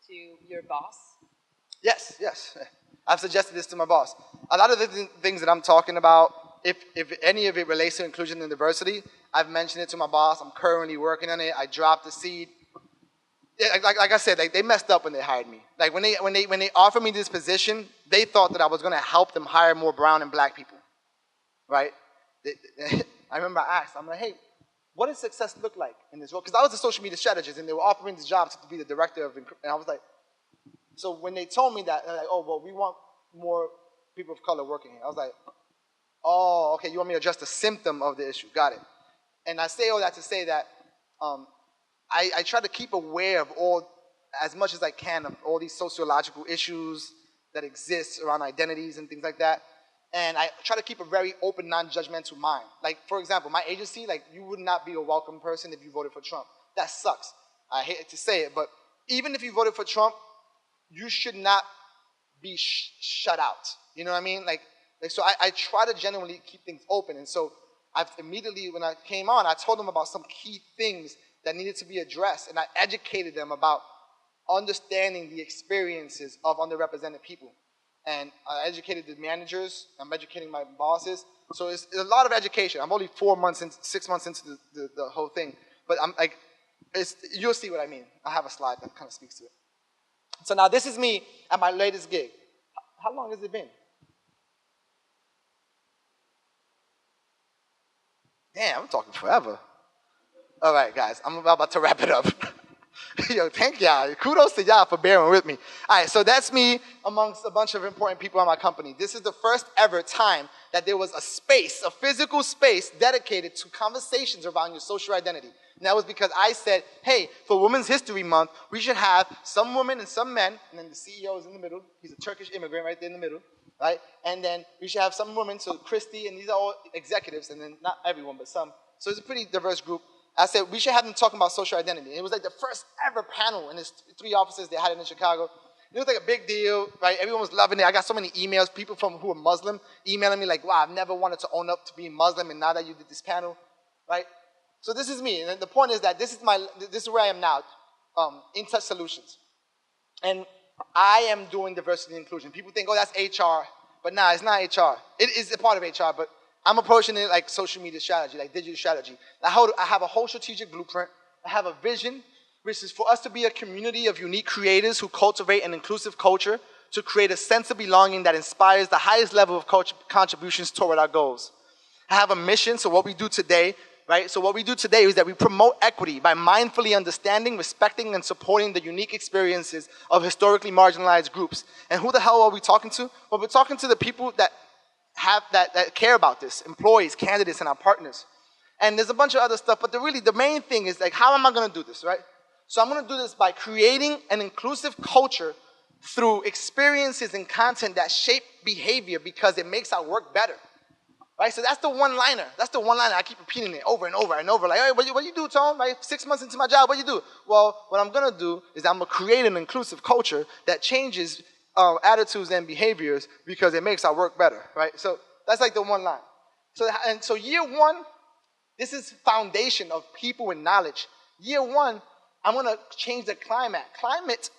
to your boss? Yes, yes. I've suggested this to my boss. A lot of the things that I'm talking about, if any of it relates to inclusion and diversity, I've mentioned it to my boss. I'm currently working on it. I dropped the seed. Yeah, like I said, like they messed up when they hired me. Like when they offered me this position, they thought that I was going to help them hire more brown and black people, right? I remember I asked, I'm like, hey, what does success look like in this role? Because I was a social media strategist, and they were offering this job to be the director of, and I was like, so when they told me that, they're like, oh, well, we want more people of color working here. I was like, oh, okay, you want me to address the symptom of the issue. Got it. And I say all that to say that I try to keep aware of as much as I can, of all these sociological issues that exist around identities and things like that. And I try to keep a very open, non-judgmental mind. Like, for example, my agency, like, you would not be a welcome person if you voted for Trump. That sucks. I hate to say it, but even if you voted for Trump, you should not be shut out. You know what I mean? Like so I try to genuinely keep things open. And so I've immediately, when I came on, I told them about some key things that needed to be addressed. And I educated them about understanding the experiences of underrepresented people. And I educated the managers. I'm educating my bosses. So it's a lot of education. I'm only 6 months into the whole thing. But I'm like, you'll see what I mean. I have a slide that kind of speaks to it. So now this is me at my latest gig. How long has it been? Damn, I'm talking forever. All right, guys, I'm about to wrap it up. Yo, thank y'all. Kudos to y'all for bearing with me. All right, so that's me amongst a bunch of important people in my company. This is the first ever time that there was a space, a physical space dedicated to conversations around your social identity. And that was because I said, hey, for Women's History Month, we should have some women and some men, and then the CEO is in the middle. He's a Turkish immigrant right there in the middle, right? And then we should have some women, so Christy, and these are all executives, and then not everyone, but some. So it's a pretty diverse group. I said, we should have them talking about social identity. And it was like the first ever panel in his 3 offices. They had it in Chicago. It was like a big deal, right? Everyone was loving it. I got so many emails, people who are Muslim emailing me like, wow, I've never wanted to own up to being Muslim, and now that you did this panel, right? So this is me. And the point is that this is where I am now, Intouch Solutions. And I am doing diversity and inclusion. People think, oh, that's HR. But nah, it's not HR. It is a part of HR, but I'm approaching it like social media strategy, like digital strategy. I have a whole strategic blueprint. I have a vision, which is for us to be a community of unique creators who cultivate an inclusive culture to create a sense of belonging that inspires the highest level of contributions toward our goals. I have a mission, so what we do today, right? So what we do today is that we promote equity by mindfully understanding, respecting, and supporting the unique experiences of historically marginalized groups. And who the hell are we talking to? Well, we're talking to the people that care about this, employees, candidates, and our partners. And there's a bunch of other stuff, but the main thing is like, how am I gonna do this, right? So I'm gonna do this by creating an inclusive culture through experiences and content that shape behavior because it makes our work better, right? So that's the one-liner. That's the one-liner. I keep repeating it over and over and over. Like, hey, what you do, Tom? Like 6 months into my job, what you do? Well, what I'm gonna do is I'm gonna create an inclusive culture that changes attitudes and behaviors because it makes our work better, right? So that's like the one line. So year 1, this is foundation of people and knowledge. Year 1, I'm gonna change the climate.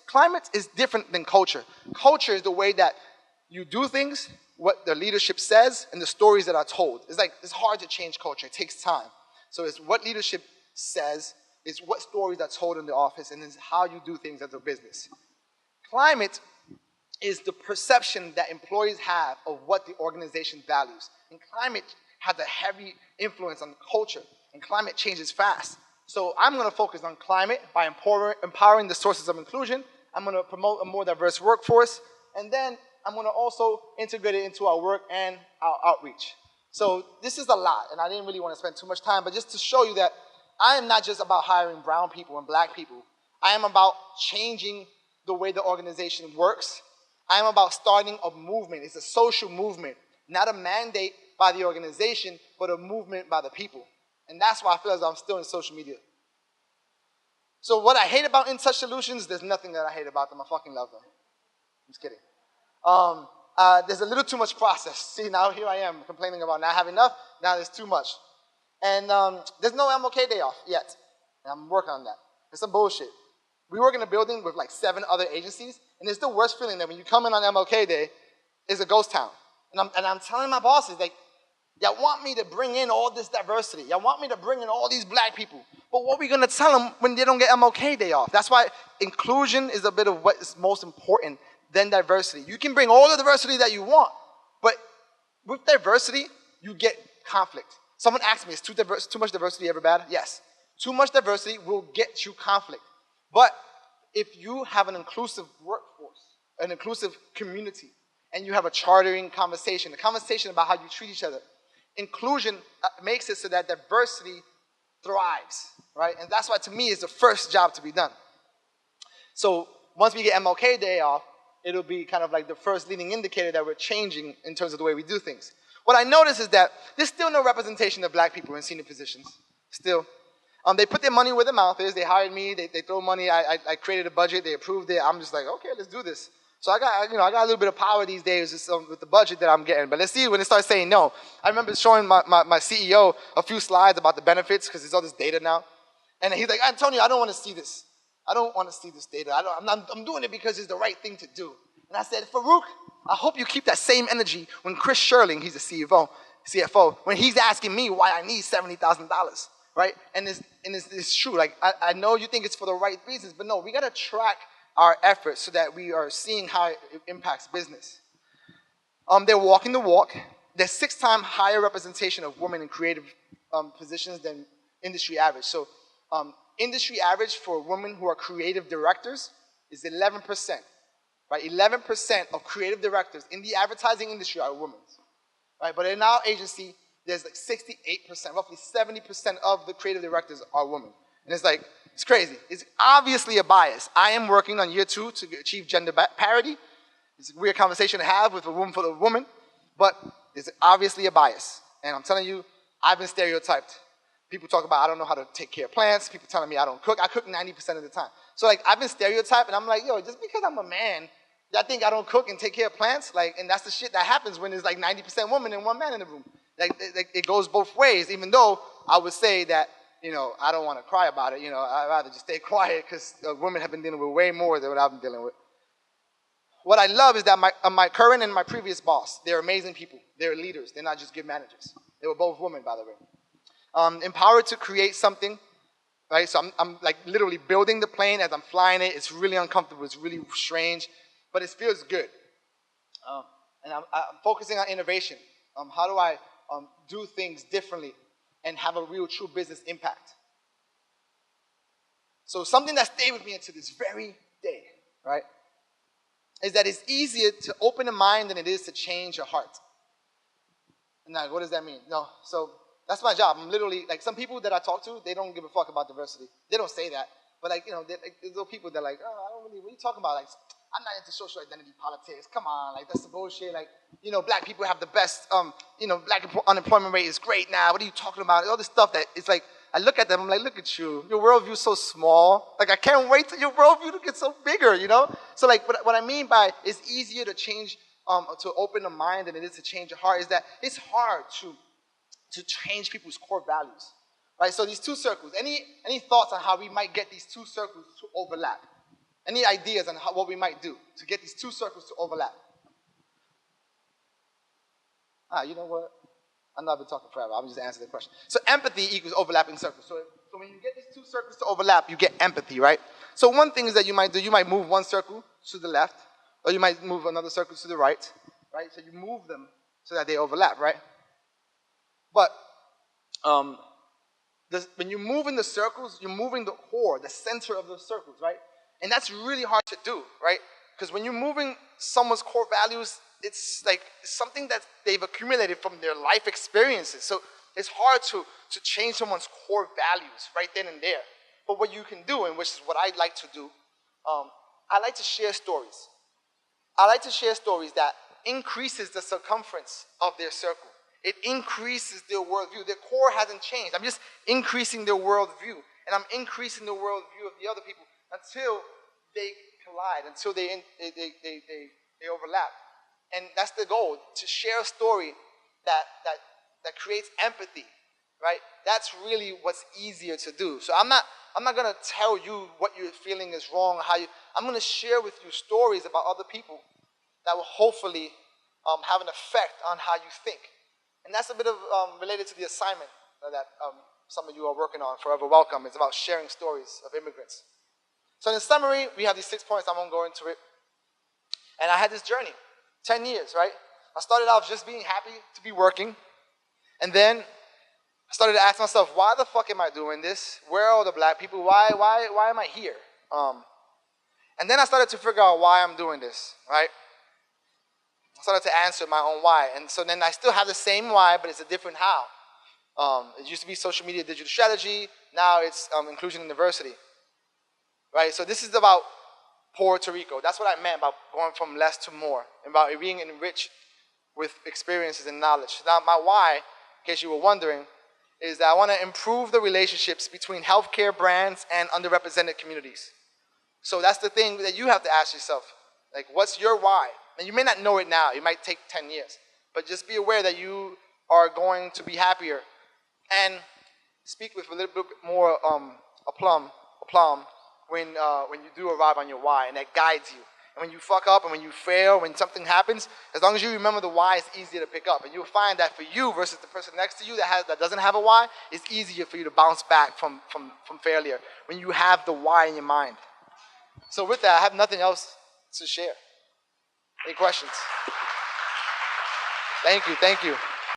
Climate is different than culture. Culture is the way that you do things, what the leadership says, and the stories that are told. It's hard to change culture. It takes time. So it's what leadership says, it's what stories are told in the office, and it's how you do things as a business. Climate is the perception that employees have of what the organization values. And climate has a heavy influence on culture, and climate changes fast. So I'm gonna focus on climate by empowering the sources of inclusion. I'm gonna promote a more diverse workforce, and then I'm gonna also integrate it into our work and our outreach. So this is a lot, and I didn't really wanna spend too much time, but just to show you that I am not just about hiring brown people and black people. I am about changing the way the organization works. I am about starting a movement. It's a social movement, not a mandate by the organization, but a movement by the people. And that's why I feel as though I'm still in social media. So what I hate about Intouch Solutions, there's nothing that I hate about them. I fucking love them. I'm just kidding. There's a little too much process. See, now here I am complaining about not having enough. Now there's too much. And there's no MLK day off yet. And I'm working on that. It's some bullshit. We work in a building with like 7 other agencies, and it's the worst feeling that when you come in on MLK Day, it's a ghost town. And I'm telling my bosses, like, y'all want me to bring in all this diversity. Y'all want me to bring in all these black people. But what are we going to tell them when they don't get MLK Day off? That's why inclusion is a bit of what is most important than diversity. You can bring all the diversity that you want, but with diversity, you get conflict. Someone asked me, is too much diversity ever bad? Yes. Too much diversity will get you conflict. But if you have an inclusive workforce, an inclusive community, and you have a chartering conversation, a conversation about how you treat each other, inclusion makes it so that diversity thrives, right? And that's why, to me, is the first job to be done. So once we get MLK Day off, it'll be kind of like the first leading indicator that we're changing in terms of the way we do things. What I notice is that there's still no representation of black people in senior positions, still. They put their money where their mouth is. They hired me. They throw money. I created a budget. They approved it. I'm just like, okay, let's do this. So I got a little bit of power these days with the budget that I'm getting. But let's see when it starts saying no. I remember showing my CEO a few slides about the benefits because there's all this data now. And he's like, Antonio, I don't want to see this. I don't want to see this data. I'm doing it because it's the right thing to do. And I said, Farouk, I hope you keep that same energy when Chris Sherling, he's the CFO, when he's asking me why I need $70,000, right? And it's true. Like, I know you think it's for the right reasons, but no, we got to track our efforts so that we are seeing how it impacts business. They're walking the walk. There's 6 times higher representation of women in creative positions than industry average. So industry average for women who are creative directors is 11%. Right? 11% of creative directors in the advertising industry are women. Right? But in our agency, there's like 68%, roughly 70% of the creative directors are women. And it's like, it's crazy. It's obviously a bias. I am working on year 2 to achieve gender parity. It's a weird conversation to have with a room full of women, but there's obviously a bias. And I'm telling you, I've been stereotyped. People talk about I don't know how to take care of plants. People telling me I don't cook. I cook 90% of the time. So like I've been stereotyped, and I'm like, yo, just because I'm a man, y'all think I don't cook and take care of plants? Like, and that's the shit that happens when there's like 90% woman and 1 man in the room. Like it goes both ways, even though I would say that, you know, I don't want to cry about it. You know, I'd rather just stay quiet because women have been dealing with way more than what I've been dealing with. What I love is that my current and my previous boss, they're amazing people. They're leaders. They're not just good managers. They were both women, by the way. Empowered to create something, right? So I'm like literally building the plane as I'm flying it. It's really uncomfortable. It's really strange, but it feels good. And I'm focusing on innovation. How do I do things differently and have a real, true business impact? So something that stayed with me until this very day, right, is that it's easier to open a mind than it is to change a heart. Now, what does that mean? No, so that's my job. I'm literally, like, some people that I talk to, they don't give a fuck about diversity. They don't say that. But, like, you know, there's those people that are like, oh, I don't really, what are you talking about? Like, I'm not into social identity politics. Come on, like, that's the bullshit. Like, you know, black people have the best, you know, black unemployment rate is great now. What are you talking about? All this stuff that it's like, I look at them, I'm like, look at you. Your worldview is so small. Like, I can't wait till your worldview to get so bigger, you know? So, like, what I mean by it's easier to change, to open the mind than it is to change a heart is that it's hard to change people's core values, right? So these 2 circles, any thoughts on how we might get these 2 circles to overlap? Any ideas on what we might do to get these 2 circles to overlap? You know what? I'm not been talking forever. I'm just answering the question. So empathy equals overlapping circles. So when you get these 2 circles to overlap, you get empathy, right? So one thing is that you might do, you might move one circle to the left, or you might move another circle to the right, right? So you move them so that they overlap, right? But when you move in the circles, you're moving the core, the center of those circles, right? And that's really hard to do, right? Because when you're moving someone's core values, it's like something that they've accumulated from their life experiences. So it's hard to change someone's core values right then and there. But what you can do, and which is what I like to do, I like to share stories. I like to share stories that increases the circumference of their circle. It increases their worldview. Their core hasn't changed. I'm just increasing their worldview. And I'm increasing the worldview of the other people until they collide, until they overlap. And that's the goal, to share a story that creates empathy, right? That's really what's easier to do. So I'm not gonna tell you what you're feeling is wrong, I'm gonna share with you stories about other people that will hopefully have an effect on how you think. And that's a bit of related to the assignment that some of you are working on, Forever Welcome. It's about sharing stories of immigrants. So in summary, we have these 6 points. I won't go into it. And I had this journey, 10 years, right? I started off just being happy to be working. And then I started to ask myself, why the fuck am I doing this? Where are all the black people? Why am I here? And then I started to figure out why I'm doing this, right? I started to answer my own why. And so then I still have the same why, but it's a different how. It used to be social media digital strategy. Now it's inclusion and diversity. Right? So this is about Puerto Rico. That's what I meant about going from less to more, about being enriched with experiences and knowledge. Now my why, in case you were wondering, is that I want to improve the relationships between healthcare brands and underrepresented communities. So that's the thing that you have to ask yourself. Like, what's your why? And you may not know it now. It might take 10 years. But just be aware that you are going to be happier. And speak with a little bit more aplomb when you do arrive on your why, and that guides you. And when you fuck up and when you fail, when something happens, as long as you remember the why, it's easier to pick up. And you'll find that for you versus the person next to you that doesn't have a why, it's easier for you to bounce back from failure when you have the why in your mind. So with that, I have nothing else to share. Any questions? Thank you.